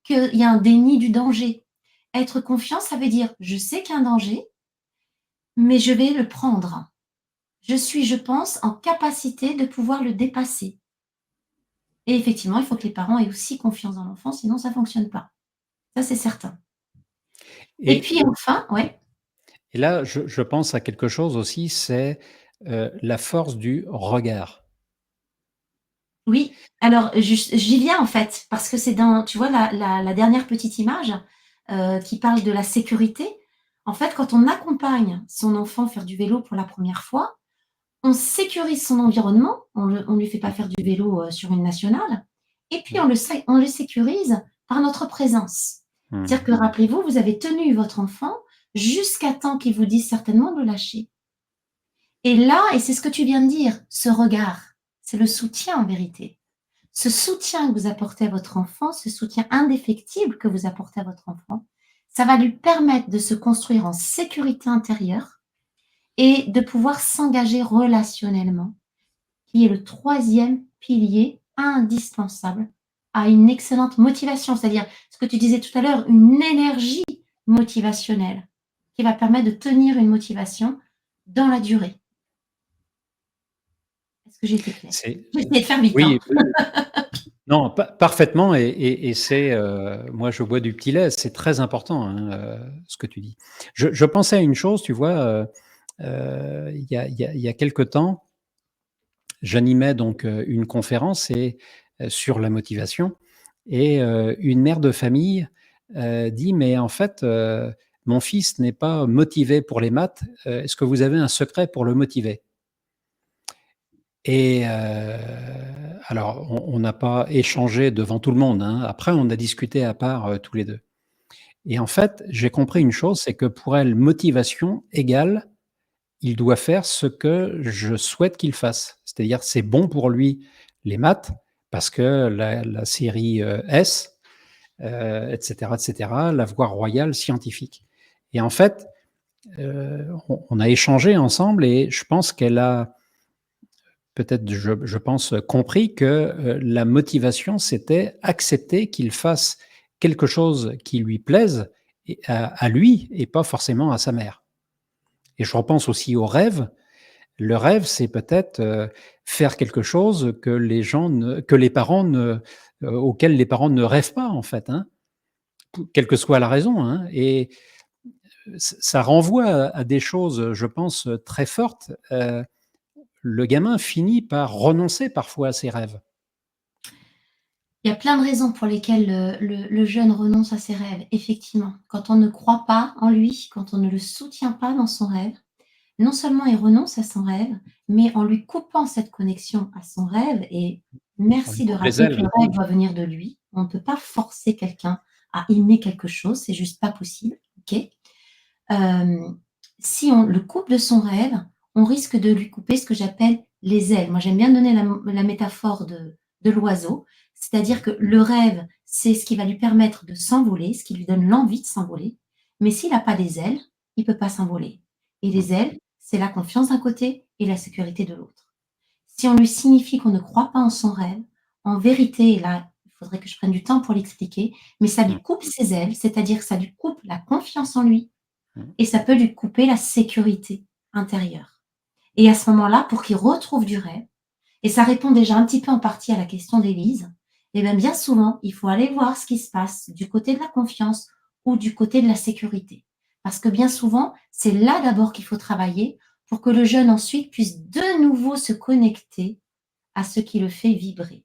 qu'il y a un déni du danger. Être confiant, ça veut dire: «Je sais qu'il y a un danger, mais je vais le prendre. Je suis, je pense, en capacité de pouvoir le dépasser». Et effectivement, il faut que les parents aient aussi confiance dans l'enfant, sinon ça ne fonctionne pas. Ça, c'est certain. Et Et, puis enfin, ouais, et là, je pense à quelque chose aussi, c'est la force du regard. oui. Alors, j'y viens en fait, parce que c'est dans, tu vois, la dernière petite image qui parle de la sécurité. En fait, quand on accompagne son enfant faire du vélo pour la première fois, on sécurise son environnement, on ne lui fait pas faire du vélo sur une nationale, et puis on le sécurise par notre présence. C'est-à-dire que Mmh. rappelez-vous, vous avez tenu votre enfant jusqu'à temps qu'il vous dise certainement de le lâcher. Et là, et c'est ce que tu viens de dire, ce regard, c'est le soutien en vérité. Ce soutien que vous apportez à votre enfant, ce soutien indéfectible que vous apportez à votre enfant, ça va lui permettre de se construire en sécurité intérieure et de pouvoir s'engager relationnellement, qui est le troisième pilier indispensable à une excellente motivation, c'est-à-dire ce que tu disais tout à l'heure, une énergie motivationnelle qui va permettre de tenir une motivation dans la durée. Est-ce que j'ai été claire? C'est, J'ai essayé de faire vite, hein. oui, Non, parfaitement et c'est, moi je bois du petit lait, c'est très important, hein, ce que tu dis. Je pensais à une chose, tu vois, il y a quelque temps, j'animais donc, une conférence sur la motivation et une mère de famille, dit: «Mais en fait, mon fils n'est pas motivé pour les maths, est-ce que vous avez un secret pour le motiver?» Et alors on n'a pas échangé devant tout le monde, hein. Après on a discuté à part, tous les 2. Et en fait, j'ai compris une chose, c'est que pour elle, motivation égale, il doit faire ce que je souhaite qu'il fasse. C'est-à-dire, c'est bon pour lui les maths parce que la série, S, et cetera, la voie royale scientifique. Et en fait, on a échangé ensemble et je pense qu'elle a peut-être, je pense, compris que, la motivation, c'était accepter qu'il fasse quelque chose qui lui plaise et à lui et pas forcément à sa mère. Et je repense aussi au rêve. Le rêve, c'est peut-être, faire quelque chose que les parents ne auquel les parents ne rêvent pas, en fait, hein, quelle que soit la raison, hein. Et ça renvoie à des choses, je pense, très fortes. Le gamin finit par renoncer parfois à ses rêves. Il y a plein de raisons pour lesquelles le jeune renonce à ses rêves, effectivement. Quand on ne croit pas en lui, quand on ne le soutient pas dans son rêve, non seulement il renonce à son rêve, mais en lui coupant cette connexion à son rêve et On merci lui de coupe les rappeler que ailes. le rêve doit venir de lui. On ne peut pas forcer quelqu'un à aimer quelque chose, c'est juste pas possible, OK? Si on le coupe de son rêve, on risque de lui couper ce que j'appelle les ailes. Moi, j'aime bien donner la métaphore de l'oiseau, c'est-à-dire que le rêve, c'est ce qui va lui permettre de s'envoler, ce qui lui donne l'envie de s'envoler. Mais s'il n'a pas des ailes, il ne peut pas s'envoler. Et Mmh. les ailes, c'est la confiance d'un côté et la sécurité de l'autre. Si on lui signifie qu'on ne croit pas en son rêve, en vérité, et là, il faudrait que je prenne du temps pour l'expliquer, mais ça Mmh. lui coupe ses ailes, c'est-à-dire que ça lui coupe la confiance en lui, Mmh. et ça peut lui couper la sécurité intérieure. Et à ce moment-là, pour qu'il retrouve du rêve, et ça répond déjà un petit peu en partie à la question d'Élise, et bien souvent, il faut aller voir ce qui se passe du côté de la confiance ou du côté de la sécurité. Parce que bien souvent, c'est là d'abord qu'il faut travailler pour que le jeune ensuite puisse de nouveau se connecter à ce qui le fait vibrer.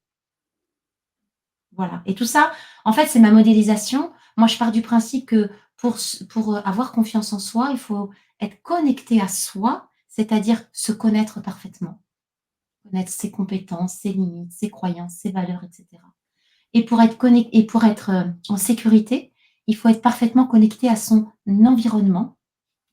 Voilà. Et tout ça, en fait, c'est ma modélisation. Moi, je pars du principe que pour avoir confiance en soi, il faut être connecté à soi, c'est-à-dire se connaître parfaitement, connaître ses compétences, ses limites, ses croyances, ses valeurs, et cetera. Et pour être, en sécurité, il faut être parfaitement connecté à son environnement,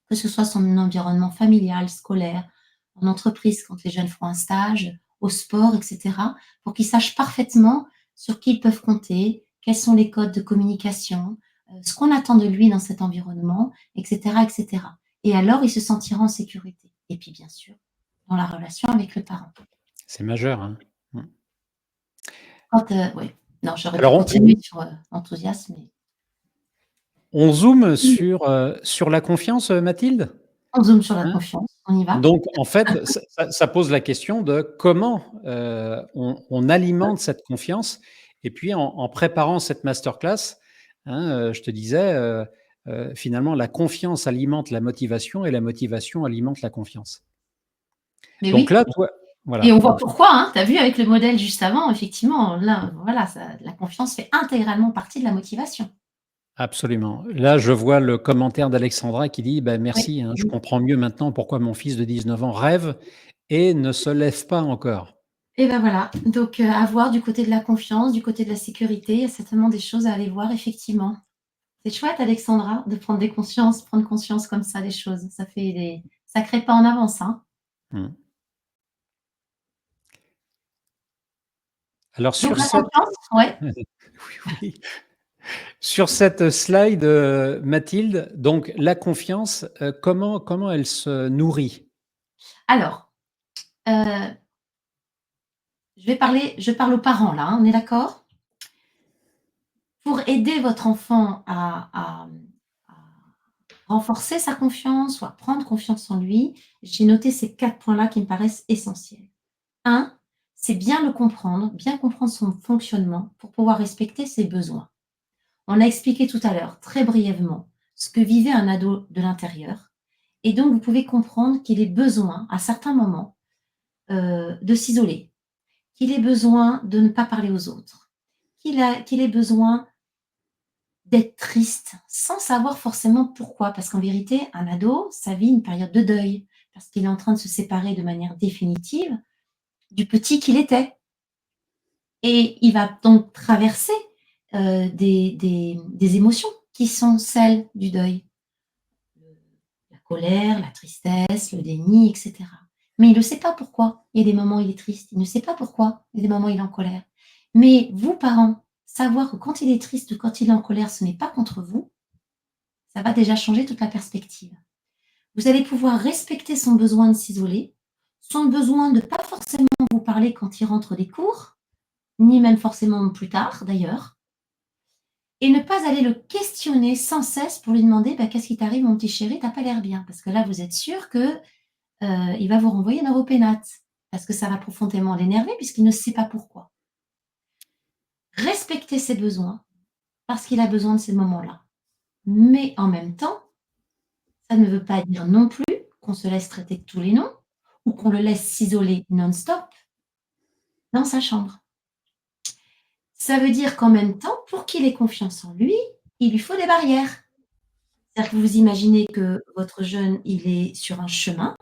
que ce soit son environnement familial, scolaire, en entreprise quand les jeunes font un stage, au sport, et cetera, pour qu'ils sachent parfaitement sur qui ils peuvent compter, quels sont les codes de communication, ce qu'on attend de lui dans cet environnement, et cetera, et cetera. Et alors, il se sentira en sécurité. Et puis, bien sûr, dans la relation avec le parent. C'est majeur, hein. Mmh. Quand, ouais, non, j'aurais pu Alors continuer sur, enthousiasme, mais on zoome sur la confiance, Mathilde? on zoome sur la Hein? confiance, on y va? Donc en fait, ça pose la question de comment, on alimente cette confiance et puis en préparant cette masterclass, hein, je te disais, finalement la confiance alimente la motivation et la motivation alimente la confiance. Mais Donc oui. là, toi Et voilà, on voit donc pourquoi, hein. Tu as vu avec le modèle juste avant, effectivement, là, voilà, ça la confiance fait intégralement partie de la motivation. absolument. Là, je vois le commentaire d'Alexandra qui dit: «Bah, Oui. merci, hein, je Mmh. comprends mieux maintenant pourquoi mon fils de 19 ans rêve et ne se lève pas encore». Et ben voilà, donc à voir du côté de la confiance, du côté de la sécurité, il y a certainement des choses à aller voir effectivement. C'est chouette Alexandra de prendre conscience comme ça des choses. Ça fait des sacrés pas en avance, hein. Mmh. Alors Donc sur la cette confiance, ouais. oui, oui. Sur cette slide, Mathilde, donc la confiance, comment elle se nourrit? Alors, heu, je parle aux parents là, hein, on est d'accord? Pour aider votre enfant à renforcer sa confiance ou à prendre confiance en lui, j'ai noté ces 4 points-là qui me paraissent essentiels. 1, c'est bien le comprendre, bien comprendre son fonctionnement pour pouvoir respecter ses besoins. On a expliqué tout à l'heure, très brièvement, ce que vivait un ado de l'intérieur et donc vous pouvez comprendre qu'il ait besoin, à certains moments, de s'isoler, qu'il ait besoin de ne pas parler aux autres, qu'il ait besoin d'être triste, sans savoir forcément pourquoi. Parce qu'en vérité, un ado, ça vit une période de deuil, parce qu'il est en train de se séparer de manière définitive du petit qu'il était. Et il va donc traverser des émotions qui sont celles du deuil. La colère, la tristesse, le déni, etc. Mais il ne sait pas pourquoi. Il y a des moments où il est triste, il ne sait pas pourquoi. Il y a des moments où il est en colère. Mais vous, parents, savoir que quand il est triste ou quand il est en colère, ce n'est pas contre vous, ça va déjà changer toute la perspective. Vous allez pouvoir respecter son besoin de s'isoler, son besoin de ne pas forcément vous parler quand il rentre des cours, ni même forcément plus tard d'ailleurs, et ne pas aller le questionner sans cesse pour lui demander bah, qu'est-ce qui t'arrive mon petit chéri, t'as pas l'air bien, parce que là vous êtes sûr que il va vous renvoyer dans vos pénates, parce que ça va profondément l'énerver puisqu'il ne sait pas pourquoi. Respecter ses besoins parce qu'il a besoin de ces moments-là, mais en même temps, ça ne veut pas dire non plus qu'on se laisse traiter de tous les noms ou qu'on le laisse s'isoler non-stop dans sa chambre. Ça veut dire qu'en même temps, pour qu'il ait confiance en lui, il lui faut des barrières. C'est-à-dire que vous imaginez que votre jeune, il est sur un chemin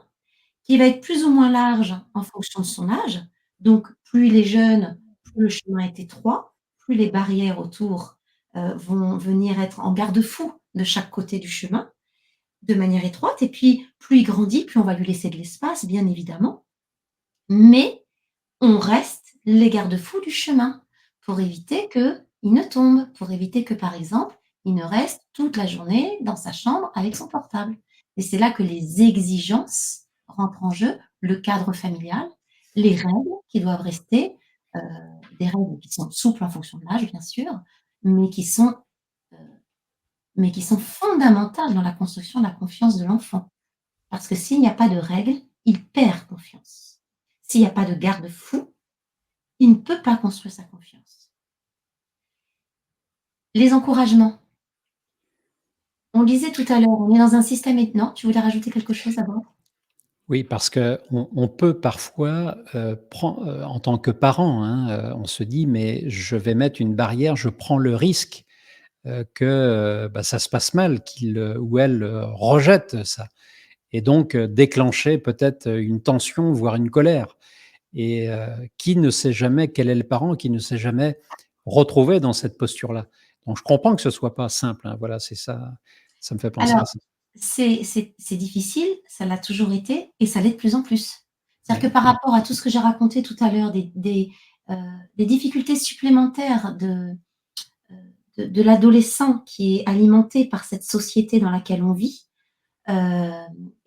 qui va être plus ou moins large en fonction de son âge. Donc, plus il est jeune, plus le chemin est étroit, plus les barrières autour vont venir être en garde-fou de chaque côté du chemin, de manière étroite. Et puis, plus il grandit, plus on va lui laisser de l'espace, bien évidemment. Mais on reste les garde-fous du chemin pour éviter qu'il ne tombe, pour éviter que, par exemple, il ne reste toute la journée dans sa chambre avec son portable. Et c'est là que les exigences rentrent en jeu, le cadre familial, les règles qui doivent rester, des règles qui sont souples en fonction de l'âge, bien sûr, mais qui sont, euh, mais qui sont fondamentales dans la construction de la confiance de l'enfant. Parce que s'il n'y a pas de règles, il perd confiance. S'il n'y a pas de garde-fou, il ne peut pas construire sa confiance. Les encouragements. On disait tout à l'heure, on est dans un système non, tu voulais rajouter quelque chose d'abord? Oui, parce qu'on peut parfois, en tant que parent, hein, on se dit: «Mais je vais mettre une barrière, je prends le risque, que, bah, ça se passe mal, qu'il, ou elle, rejette ça» et donc déclencher peut-être, une tension, voire une colère et qui ne sait jamais quel est le parent qui ne s'est jamais retrouvé dans cette posture-là? Donc je comprends que ce soit pas simple, hein, voilà, c'est ça, ça me fait penser à Alors, ça. c'est difficile, ça l'a toujours été et ça l'est de plus en plus. C'est-à-dire Ouais. que par rapport à tout ce que j'ai raconté tout à l'heure, des difficultés supplémentaires de l'adolescent qui est alimenté par cette société dans laquelle on vit, heu,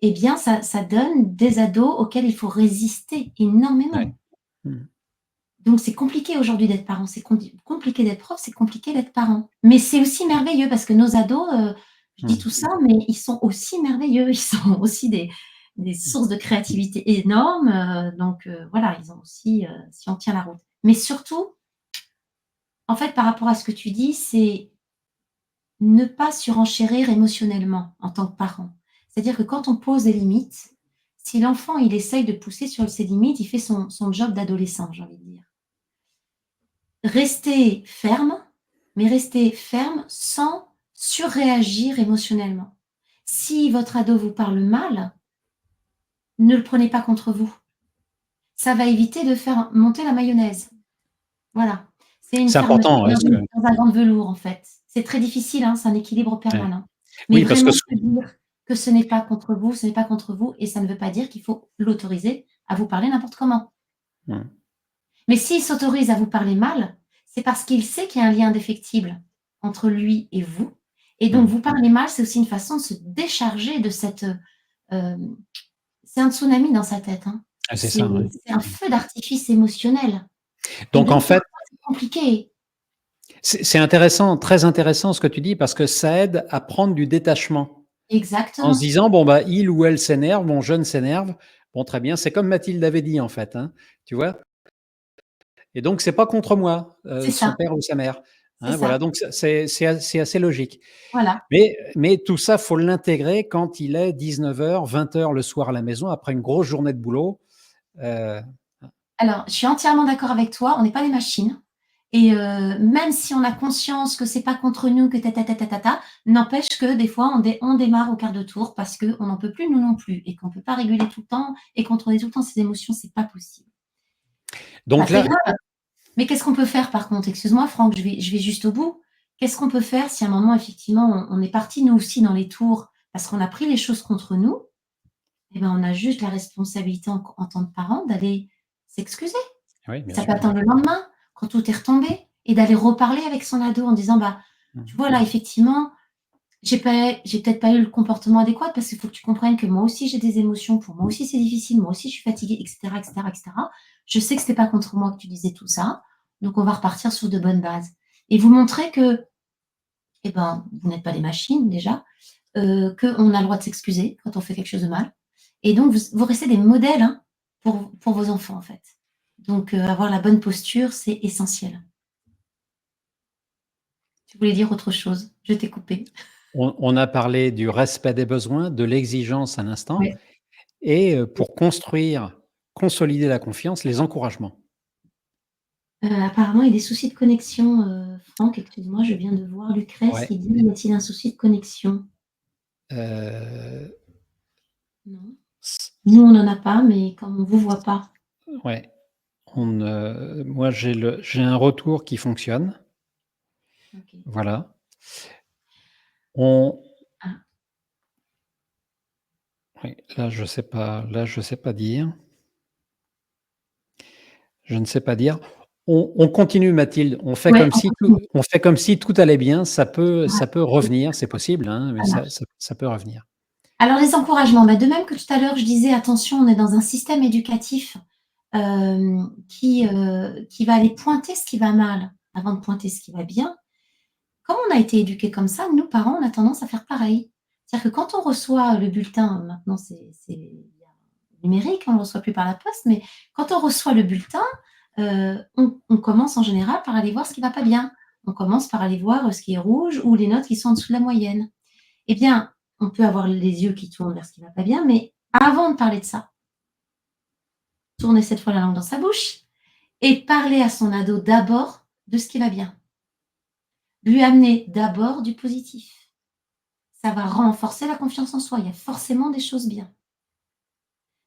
eh bien ça donne des ados auxquels il faut résister Ouais. énormément. Mmh. Donc c'est compliqué aujourd'hui d'être parent, c'est compliqué d'être prof, c'est compliqué d'être parent. Mais c'est aussi merveilleux parce que nos ados, je dis Mmh. tout ça, mais ils sont aussi merveilleux. Ils sont aussi des sources de créativité énormes, donc voilà, ils ont aussi, si on tient la route. Mais surtout, en fait, par rapport à ce que tu dis, c'est ne pas surenchérir émotionnellement en tant que parent. C'est-à-dire que quand on pose des limites, si l'enfant, il essaye de pousser sur ses limites, il fait son job d'adolescent, j'ai envie de dire. Rester ferme, mais rester ferme sans surréagir émotionnellement. Si votre ado vous parle mal, ne le prenez pas contre vous. Ça va éviter de faire monter la mayonnaise. Voilà. C'est une C'est fermeté important, ouais, dans un gant de velours, en fait. C'est très difficile, hein, c'est un équilibre ouais. permanent. Mais Oui, parce que vraiment se dire que ce n'est pas contre vous, ce n'est pas contre vous et ça ne veut pas dire qu'il faut l'autoriser à vous parler n'importe comment. mmh. Mais s'il s'autorise à vous parler mal, c'est parce qu'il sait qu'il y a un lien indéfectible entre lui et vous. Et donc, Mmh. vous parler mal, c'est aussi une façon de se décharger de cette. C'est un tsunami dans sa tête. Hein. Ah, c'est C'est ça, ouais. c'est un feu d'artifice émotionnel. Et Donc donc, en ça, fait, c'est compliqué. c'est intéressant, très intéressant ce que tu dis parce que ça aide à prendre du détachement. En se Exactement. disant: «Bon, bah, il ou elle s'énerve, mon jeune s'énerve, bon très bien». C'est comme Mathilde avait dit en fait, hein, tu vois? et donc c'est pas contre moi, C'est son ça, père ou sa mère, c'est hein, voilà, ça. donc c'est assez logique. Voilà. Mais tout ça, faut l'intégrer quand il est 19:00, 20:00 le soir à la maison après une grosse journée de boulot, heu, Alors, je suis entièrement d'accord avec toi, on n'est pas des machines et même si on a conscience que c'est pas contre nous, que ta ta ta ta ta ta, n'empêche que des fois on démarre au quart de tour parce qu'on n'en peut plus, nous non plus et qu'on peut pas réguler tout le temps et contrôler tout le temps ses émotions, c'est pas possible. Pas donc très là, grave, mais qu'est-ce qu'on peut faire par contre? Excuse-moi Franck, je vais juste au bout. Qu'est-ce qu'on peut faire si à un moment effectivement on est partis nous aussi dans les tours parce qu'on a pris les choses contre nous? Et ben, on a juste la responsabilité en tant que parents d'aller s'excuser. oui, bien Ça peut sûr. attendre le lendemain, quand tout est retombé et d'aller reparler avec son ado en disant: «Bah, tu Mmh. vois là effectivement, j'ai peut-être pas eu le comportement adéquat parce qu'il faut que tu comprennes que moi aussi j'ai des émotions, pour moi aussi c'est difficile, moi aussi je suis fatiguée» et cetera et cetera et cetera. «Je sais que c'était pas contre moi que tu disais tout ça, donc on va repartir sur de bonnes bases» et vous montrer que, eh ben, vous n'êtes pas des machines déjà, qu'on a le droit de s'excuser quand on fait quelque chose de mal et donc vous restez des modèles, hein, pour vos enfants, en fait. Donc avoir la bonne posture, c'est essentiel. Tu voulais dire autre chose? Je t'ai coupé. On a parlé du respect des besoins, de l'exigence à l'instant Ouais. et pour construire, consolider la confiance, les encouragements. Apparemment, il y a des soucis de connexion, Franck, excuse-moi, je viens de voir Lucrèce Ouais, qui dit: «Y a-t-il un souci de connexion?» heu, Non. s Nous, on n'en a pas, mais comme on vous voit pas. ouais, moi j'ai un retour qui fonctionne, OK. voilà. On Ah, Oui, là je sais pas dire. Je ne sais pas dire. On continue Mathilde, ouais, on continue. on fait comme si tout allait bien, Ouais, ça peut revenir, c'est possible, hein, mais ça marche. ça peut revenir. Alors les encouragements, bah, de même que tout à l'heure je disais: «Attention, on est dans un système éducatif, qui va aller pointer ce qui va mal avant de pointer ce qui va bien». Comme on a été éduqués comme ça, nous parents, on a tendance à faire pareil. C'est-à-dire que quand on reçoit le bulletin, maintenant c'est numérique, on ne le reçoit plus par la poste, mais quand on reçoit le bulletin, on commence en général par aller voir ce qui va pas bien. On commence par aller voir, ce qui est rouge ou les notes qui sont en dessous de la moyenne. Eh bien, on peut avoir les yeux qui tournent vers ce qui va pas bien, mais avant de parler de ça, tourner cette fois la langue dans sa bouche et parler à son ado d'abord de ce qui va bien. Lui amener d'abord du positif. Ça va renforcer la confiance en soi. Il y a forcément des choses bien.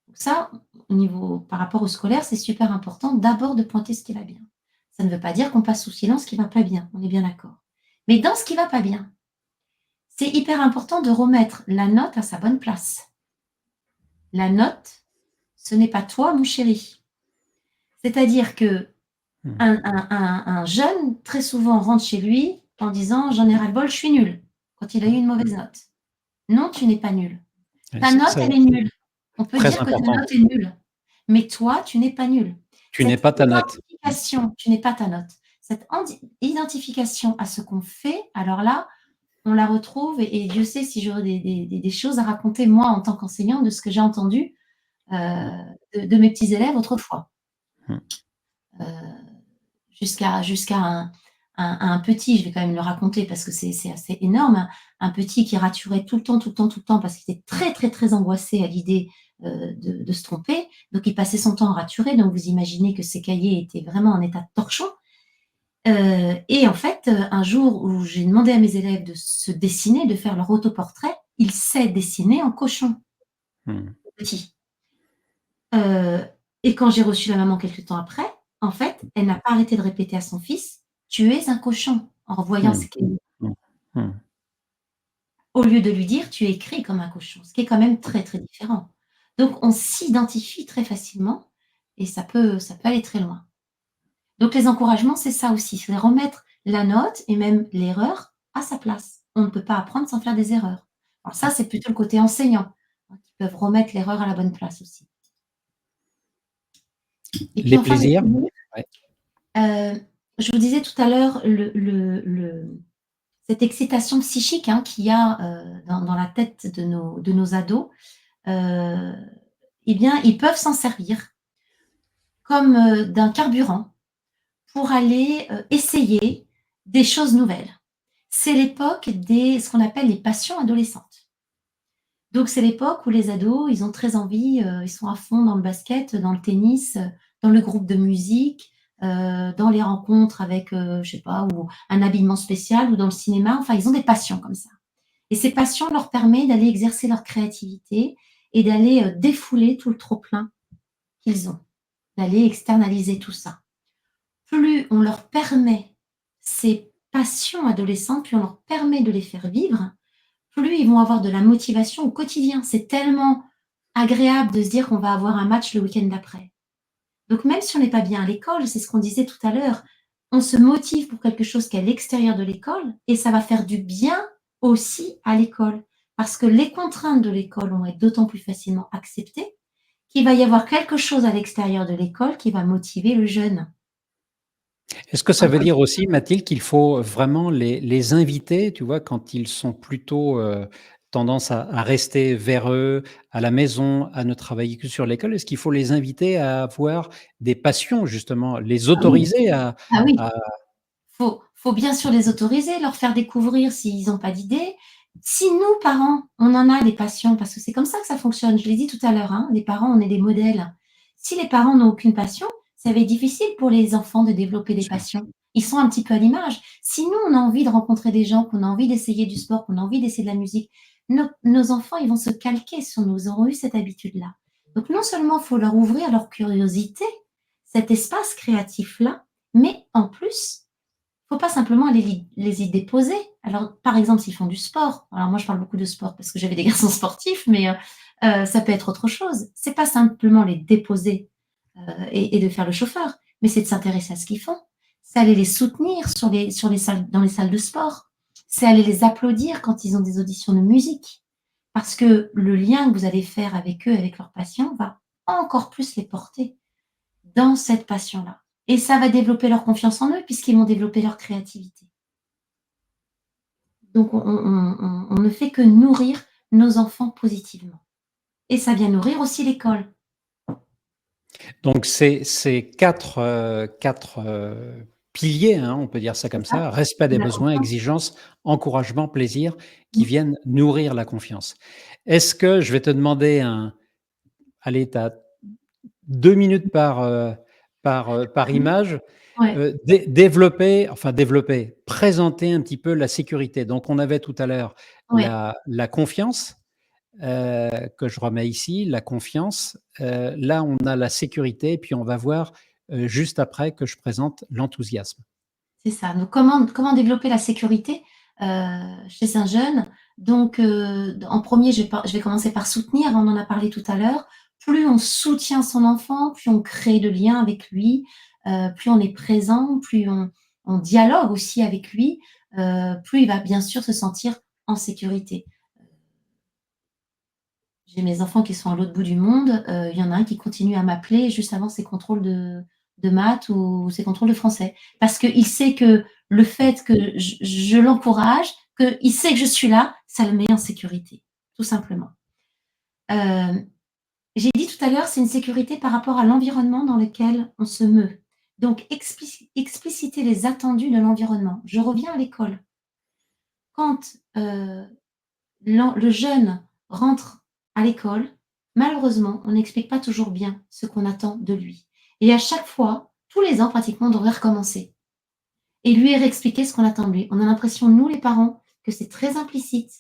Donc ça, au niveau par rapport au scolaire, c'est super important d'abord de pointer ce qui va bien. Ça ne veut pas dire qu'on passe sous silence ce qui va pas bien, on est bien d'accord. Mais dans ce qui va pas bien, c'est hyper important de remettre la note à sa bonne place. La note, ce n'est pas toi, mon chéri. C'est-à-dire que Mmh. un jeune, très souvent, rentre chez lui en disant: «J'en ai ras-le-bol, je suis nul», quand il a eu une mauvaise note. Non, tu n'es pas nul. Ouais, Ta note, elle est nulle. On peut très dire que ta important. note est nulle, mais toi, tu n'es pas nul. Tu n'es Cette pas ta note. identification, tu n'es pas ta note. Cette identification à ce qu'on fait, alors là, on la retrouve et Dieu sait si j'aurais des choses à raconter moi en tant qu'enseignante de ce que j'ai entendu, heu, Mmh, de mes petits élèves autrefois. mmh. Heu, jusqu'à un petit, je vais quand même le raconter parce que c'est assez énorme, un petit qui raturait tout le temps, tout le temps, tout le temps parce qu'il était très, très, très angoissé à l'idée, de se tromper. Donc il passait son temps à raturer, donc vous imaginez que ses cahiers étaient vraiment en état de torchon. Et en fait, un jour où j'ai demandé à mes élèves de se dessiner, de faire leur autoportrait, il s'est dessiné en cochon, Mmh. le petit. Heu et quand j'ai reçu la maman quelque temps après, en fait, elle n'a pas arrêté de répéter à son fils: «Tu es un cochon», en revoyant Mmh. ce qu'il Mmh. Mmh. au lieu de lui dire: «Tu es écrit comme un cochon», ce qui est quand même très, très différent. Donc on s'identifie très facilement et ça peut aller très loin. Donc les encouragements, c'est ça aussi, c'est remettre la note et même l'erreur à sa place. On ne peut pas apprendre sans faire des erreurs. Alors ça, c'est plutôt le côté enseignant, hein, qui peuvent remettre l'erreur à la bonne place aussi. Et puis Les enfin, plaisirs? Ouais. je vous disais tout à l'heure cette excitation psychique, hein, qu'il y a, dans la tête de nos ados, heu, eh bien, ils peuvent s'en servir comme, d'un carburant pour aller essayer des choses nouvelles. C'est l'époque ce qu'on appelle les passions adolescentes. Donc c'est l'époque où les ados, ils ont très envie, ils sont à fond dans le basket, dans le tennis, dans le groupe de musique, dans les rencontres avec, je sais pas, ou un habillement spécial ou dans le cinéma. Enfin, ils ont des passions comme ça. Et ces passions leur permettent d'aller exercer leur créativité et d'aller, défouler tout le trop-plein qu'ils ont, d'aller externaliser tout ça. Plus on leur permet ces passions adolescentes, plus on leur permet de les faire vivre, plus ils vont avoir de la motivation au quotidien. C'est tellement agréable de se dire qu'on va avoir un match le week-end d'après. Donc même si on n'est pas bien à l'école, c'est ce qu'on disait tout à l'heure, on se motive pour quelque chose qui est à l'extérieur de l'école et ça va faire du bien aussi à l'école. Parce que les contraintes de l'école vont être d'autant plus facilement acceptées qu'il va y avoir quelque chose à l'extérieur de l'école qui va motiver le jeune. Est-ce que ça veut dire aussi, Mathilde, qu'il faut vraiment les inviter, tu vois, quand ils sont plutôt tendance à rester vers eux, à la maison, à ne travailler que sur l'école? Est-ce qu'il faut les inviter à avoir des passions, justement, les Ah oui, autoriser ah oui. à Faut bien sûr les autoriser, leur faire découvrir s'ils n'ont pas d'idée. Si nous, parents, on en a des passions, parce que c'est comme ça que ça fonctionne, je l'ai dit tout à l'heure, hein, les parents, on est des modèles. Si les parents n'ont aucune passion, ça va être difficile pour les enfants de développer des Sûr. passions. Ils sont un petit peu à l'image. Si nous, on a envie de rencontrer des gens, qu'on a envie d'essayer du sport, qu'on a envie d'essayer de la musique, nos enfants, ils vont se calquer sur nous, ils auront eu cette habitude-là. Donc non seulement il faut leur ouvrir leur curiosité, cet espace créatif-là, mais en plus, faut pas simplement les y déposer. Alors, par exemple, s'ils font du sport, alors moi je parle beaucoup de sport parce que j'avais des garçons sportifs, mais ça peut être autre chose. C'est pas simplement les déposer et de faire le chauffeur, mais c'est de s'intéresser à ce qu'ils font. C'est aller les soutenir sur les salles, dans les salles de sport. C'est aller les applaudir quand ils ont des auditions de musique. Parce que le lien que vous allez faire avec eux, avec leur passion, va encore plus les porter dans cette passion-là. Et ça va développer leur confiance en eux puisqu'ils vont développer leur créativité. Donc on ne fait que nourrir nos enfants positivement. Et ça vient nourrir aussi l'école. Donc c'est 4, 4 piliers, hein, on peut dire ça C'est comme ça, ça: respect des la besoins, confiance. exigence, encouragement, plaisir, qui Mmh. viennent nourrir la confiance. Est-ce que je vais te demander allez, tu as 2 minutes par image, Ouais, développer, présenter un petit peu la sécurité. Donc on avait tout à l'heure ouais, la confiance, que je remets ici, la confiance. Là, on a la sécurité, puis on va voir, juste après que je présente l'enthousiasme. c'est ça. Donc comment développer la sécurité, chez un jeune? Donc en premier, je vais commencer par soutenir, on en a parlé tout à l'heure. Plus on soutient son enfant, plus on crée de liens avec lui, plus on est présent, plus on dialogue aussi avec lui, plus il va bien sûr se sentir en sécurité. J'ai mes enfants qui sont à l'autre bout du monde, il y en a un qui continue à m'appeler juste avant ses contrôles de maths ou ses contrôles de français. Parce qu'il sait que le fait que je l'encourage, qu'il sait que je suis là, ça le met en sécurité, tout simplement. Hem, j'ai dit tout à l'heure, c'est une sécurité par rapport à l'environnement dans lequel on se meut. Donc expliciter les attendus de l'environnement. Je reviens à l'école. Quand, le jeune rentre à l'école, malheureusement, on n'explique pas toujours bien ce qu'on attend de lui. Et à chaque fois, tous les ans pratiquement, on devrait recommencer et lui réexpliquer ce qu'on attend de lui. On a l'impression, nous les parents, que c'est très implicite.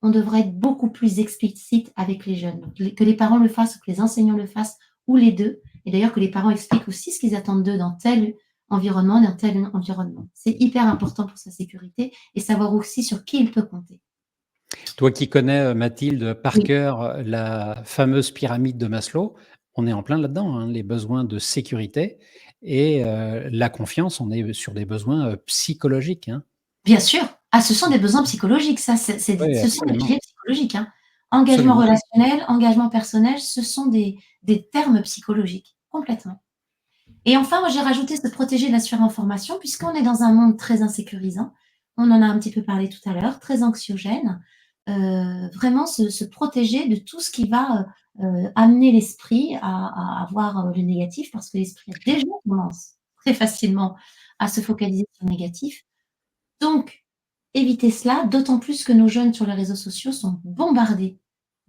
On devrait être beaucoup plus explicite avec les jeunes. Donc, que les parents le fassent ou que les enseignants le fassent, ou les deux. Et d'ailleurs que les parents expliquent aussi ce qu'ils attendent d'eux dans tel environnement, dans tel environnement. C'est hyper important pour sa sécurité et savoir aussi sur qui il peut compter. Toi qui connais, Mathilde, par Oui. cœur, la fameuse pyramide de Maslow, on est en plein là-dedans, hein, les besoins de sécurité et la confiance, on est sur des besoins, psychologiques, hein. Bien sûr. Ah, ce sont des besoins psychologiques, ça, Oui, ce sont des absolument, piliers psychologiques, hein. Engagement absolument. relationnel, engagement personnel, ce sont des termes psychologiques, complètement. Et enfin, moi, j'ai rajouté se protéger de la surinformation puisqu'on est dans un monde très insécurisant. On en a un petit peu parlé tout à l'heure, très anxiogène. Vraiment se protéger de tout ce qui va, amener l'esprit à voir, le négatif parce que l'esprit a déjà tendance. très facilement à se focaliser sur le négatif. Donc, évitez cela, d'autant plus que nos jeunes sur les réseaux sociaux sont bombardés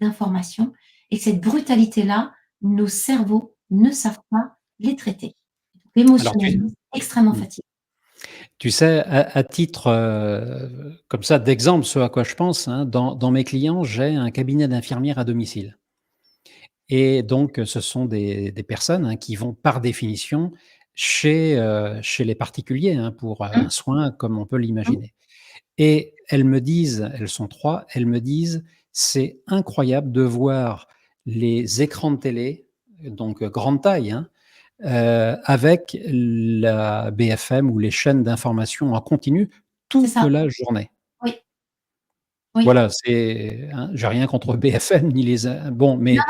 d'informations et cette brutalité-là, nos cerveaux ne savent pas les traiter. Alors tu Émotionnellement, c'est extrêmement mmh. fatigant. Tu sais, à titre, comme ça d'exemple, ce à quoi je pense, hein, dans mes clients, j'ai un cabinet d'infirmières à domicile et donc ce sont des personnes, hein, qui vont par définition chez les particuliers, hein, pour, un Mmh, soin comme on peut mmh, l'imaginer et elles me disent, elles sont 3, elles me disent: «C'est incroyable de voir les écrans de télé», donc grande taille, hein, avec la BFM ou les chaînes d'information en continu c'est toute ça. la journée. Oui, oui. Voilà, c'est hein, j'ai rien contre BFM ni les a bon, mais Non,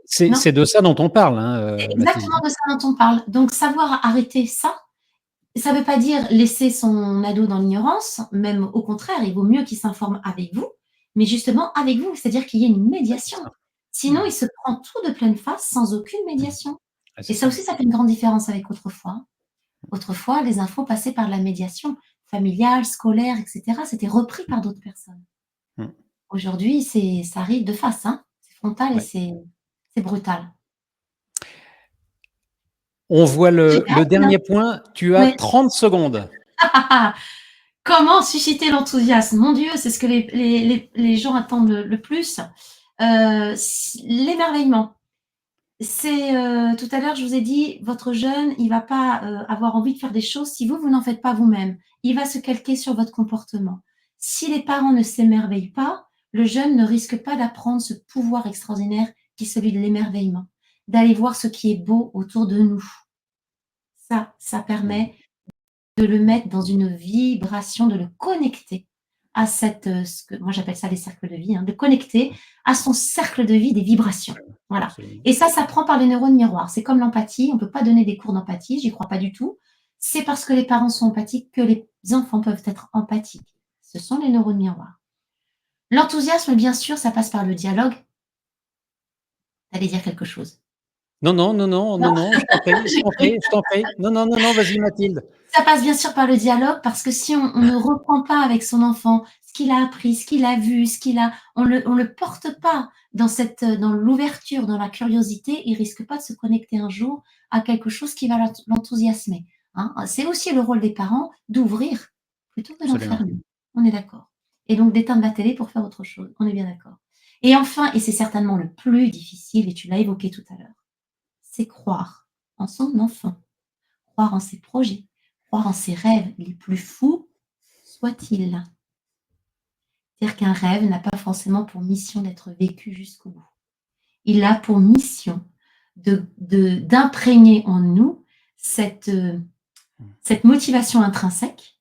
c'est non, c'est de ça dont on parle, c'est hein, Mathilde, exactement hein? de ça dont on parle. Donc savoir arrêter ça, ça ne veut pas dire laisser son ado dans l'ignorance, même au contraire, il vaut mieux qu'il s'informe avec vous, mais justement avec vous, c'est-à-dire qu'il y ait une Ouais, c'est médiation. ça. Sinon, Mmh. il se prend tout de pleine face sans aucune Mmh. médiation Ouais, et c'est ça ça. aussi, ça fait une grande différence avec autrefois. Autrefois, les infos passaient par la médiation familiale, scolaire et cetera, c'était repris par d'autres personnes. Mmh. Aujourd'hui, ça arrive de face, hein, c'est frontal et Ouais. c'est brutal. On voit Super, le bien. dernier point, tu as Ouais. 30 secondes. Comment susciter l'enthousiasme? Mon Dieu, c'est ce que les gens attendent le plus. L'émerveillement. C'est, tout à l'heure, je vous ai dit, votre jeune, il va pas, avoir envie de faire des choses si vous n'en faites pas vous-même. Il va se calquer sur votre comportement. Si les parents ne s'émerveillent pas, le jeune ne risque pas d'apprendre ce pouvoir extraordinaire qui est celui de l'émerveillement, d'aller voir ce qui est beau autour de nous. Ça Mmh. permet de le mettre dans une vibration, de le connecter à cette, ce que moi j'appelle ça les cercles de vie, hein, de connecter à son cercle de vie des vibrations. Voilà. Absolument. Et ça s'apprend par les neurones miroirs. C'est comme l'empathie, on ne peut pas donner des cours d'empathie, j'y crois pas du tout. C'est parce que les parents sont empathiques que les enfants peuvent être empathiques. Ce sont les neurones miroirs. L'enthousiasme, bien sûr, ça passe par le dialogue. Tu allais dire quelque chose? Non, non, non, non, non, Non? non, je t'en prie, je J'ai t'en cru. prie, je t'en prie. Non, non, non, non, vas-y Mathilde. Ça passe bien sûr par le dialogue parce que si on ne reprend pas avec son enfant ce qu'il a appris, ce qu'il a vu, ce qu'il a on le porte pas dans cette, dans l'ouverture, dans la curiosité, il risque pas de se connecter un jour à quelque chose qui va l'enthousiasmer, hein. C'est aussi le rôle des parents d'ouvrir plutôt que Absolument. d'enfermer. On est d'accord et donc d'éteindre la télé pour faire autre chose. On est bien d'accord et enfin et c'est certainement le plus difficile et tu l'as évoqué tout à l'heure, c'est croire en son enfant, croire en ses projets, croire en ses rêves les plus fous soient-ils. C'est-à-dire qu'un rêve n'a pas forcément pour mission d'être vécu jusqu'au bout. Il a pour mission d'imprégner en nous cette, Mmh. cette motivation intrinsèque,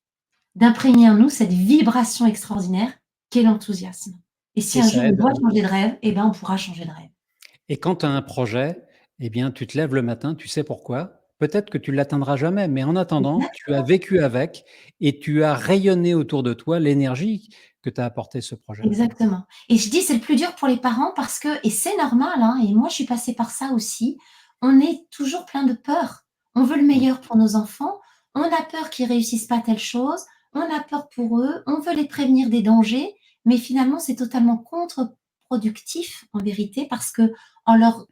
d'imprégner en nous cette vibration extraordinaire qu'est l'enthousiasme. Et si Et un jour ça on aide doit changer de rêve, eh ben, on pourra changer de rêve. et quand tu as un projet, eh bien, tu te lèves le matin, tu sais pourquoi? Peut-être que tu l'atteindras jamais, mais en attendant, tu as Exactement. vécu avec et tu as rayonné autour de toi l'énergie que t'a apporté ce projet. Exactement et je dis c'est le plus dur pour les parents parce que et c'est normal, hein et moi je suis passée par ça aussi, on est toujours plein de peur. On veut le Mmh. meilleur pour nos enfants, on a peur qu'ils réussissent pas telle chose, on a peur pour eux, on veut les prévenir des dangers, mais finalement c'est totalement contre-productif en vérité parce qu'en leur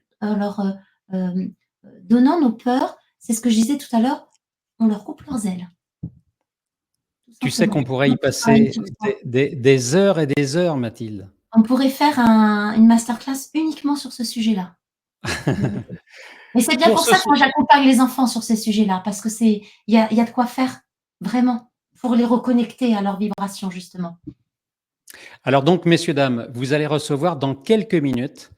donnant nos peurs, c'est ce que je disais tout à l'heure, on leur coupe leurs ailes, tout Tu sais simplement. qu'on pourrait On y peut travailler passer sur ça. des heures et des heures, Mathilde. On pourrait faire une masterclass uniquement sur ce sujet-là. En vérité. Mais c'est bien Pour pour ce ça que su moi j'accompagne les enfants sur ces sujets-là, parce que il y a de quoi faire, vraiment, pour les reconnecter à leur vibration justement. Alors donc, messieurs, dames, vous allez recevoir dans quelques minutes,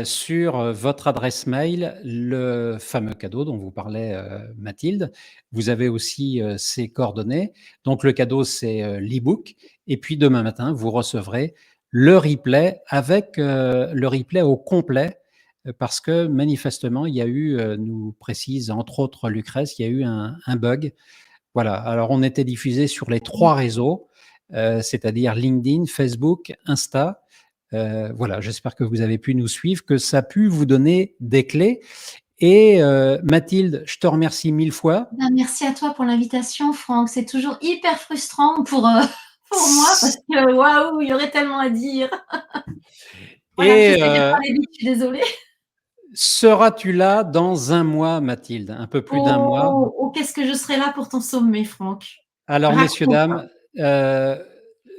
sur, votre adresse mail, le fameux cadeau dont vous parlait, Mathilde. Vous avez aussi, ses coordonnées. Donc le cadeau, c'est, l'e-book et puis demain matin, vous recevrez le replay avec, le replay au complet, parce que manifestement, il y a eu, nous précise entre autres Lucrèce, il y a eu un bug. Voilà, alors on était diffusé sur les 3 réseaux, c'est-à-dire LinkedIn, Facebook, Insta. Voilà, j'espère que vous avez pu nous suivre, que ça a pu vous donner des clés Et Mathilde, je te remercie 1000 fois. Ben, merci à toi pour l'invitation, Franck. C'est toujours hyper frustrant pour, pour moi parce que waouh, il y aurait tellement à dire. Voilà, Et j'essaie de parler vite, je suis désolée. seras-tu là dans 1 mois, Mathilde? Un peu plus d'1 mois? Oh, oh, qu'est-ce que je serai là pour ton sommet, Franck. Alors, messieurs, Raconte. dames,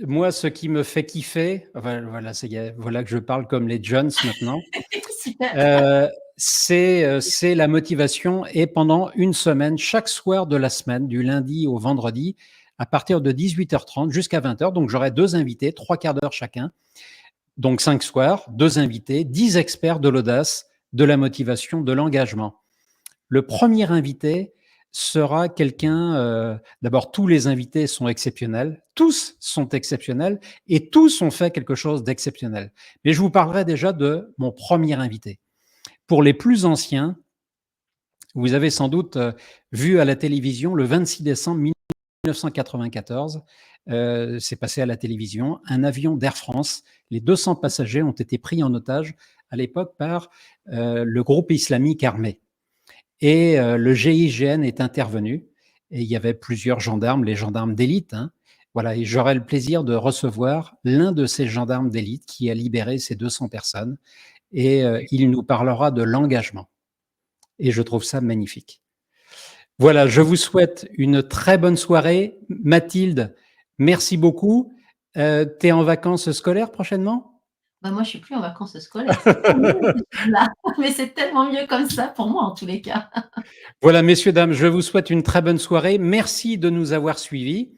moi, ce qui me fait kiffer, enfin, voilà, voilà que je parle comme les Jones maintenant, Super. c'est la motivation et pendant une semaine, chaque soir de la semaine, du lundi au vendredi, à partir de 18h30 jusqu'à 20h, donc j'aurai 2 invités, 3/4 d'heure chacun, donc 5 soirs, 2 invités, 10 experts de l'audace, de la motivation, de l'engagement. Le premier invité sera quelqu'un, d'abord tous les invités sont exceptionnels, tous sont exceptionnels et tous ont fait quelque chose d'exceptionnel. Mais je vous parlerai déjà de mon premier invité. Pour les plus anciens, vous avez sans doute vu à la télévision le 26 décembre 1994, c'est passé à la télévision, un avion d'Air France, les 200 passagers ont été pris en otage à l'époque par le groupe islamique armé. Et le GIGN est intervenu et il y avait plusieurs gendarmes, les gendarmes d'élite. Hein. Voilà, et j'aurai le plaisir de recevoir l'un de ces gendarmes d'élite qui a libéré ces 200 personnes et il nous parlera de l'engagement. Et je trouve ça magnifique. Voilà, je vous souhaite une très bonne soirée. Mathilde, merci beaucoup. Tu es en vacances scolaires prochainement? Bah, moi, je suis plus en vacances scolaires. Là, mais c'est tellement mieux comme ça pour moi, en tous les cas. Voilà, messieurs, dames, je vous souhaite une très bonne soirée. Merci de nous avoir suivis.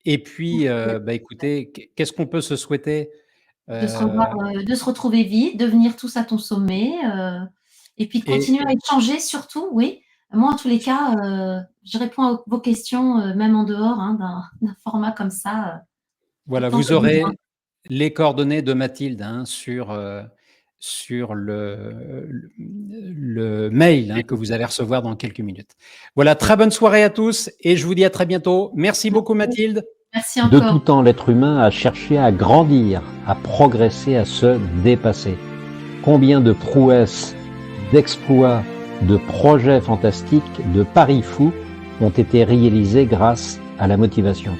Et puis, bah, écoutez, qu'est-ce qu'on peut se souhaiter? De se revoir, de se retrouver vite, de venir tous à ton sommet, et puis de continuer à échanger surtout, oui. Moi, en tous les cas, je réponds à vos questions, même en dehors, hein, d'un format comme ça, Voilà, autant vous que besoin. aurez les coordonnées de Mathilde, hein, sur le mail, hein, que vous allez recevoir dans quelques minutes. Voilà, très bonne soirée à tous et je vous dis à très bientôt. Merci beaucoup Mathilde. Merci De encore. tout temps, l'être humain a cherché à grandir, à progresser, à se dépasser. Combien de prouesses, d'exploits, de projets fantastiques, de paris fous ont été réalisés grâce à la motivation.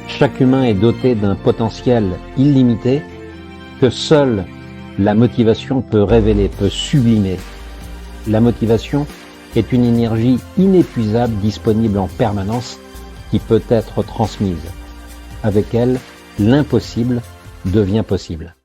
Chaque humain est doté d'un potentiel illimité que seule la motivation peut révéler, peut sublimer. La motivation est une énergie inépuisable disponible en permanence qui peut être transmise. Avec elle, l'impossible devient possible.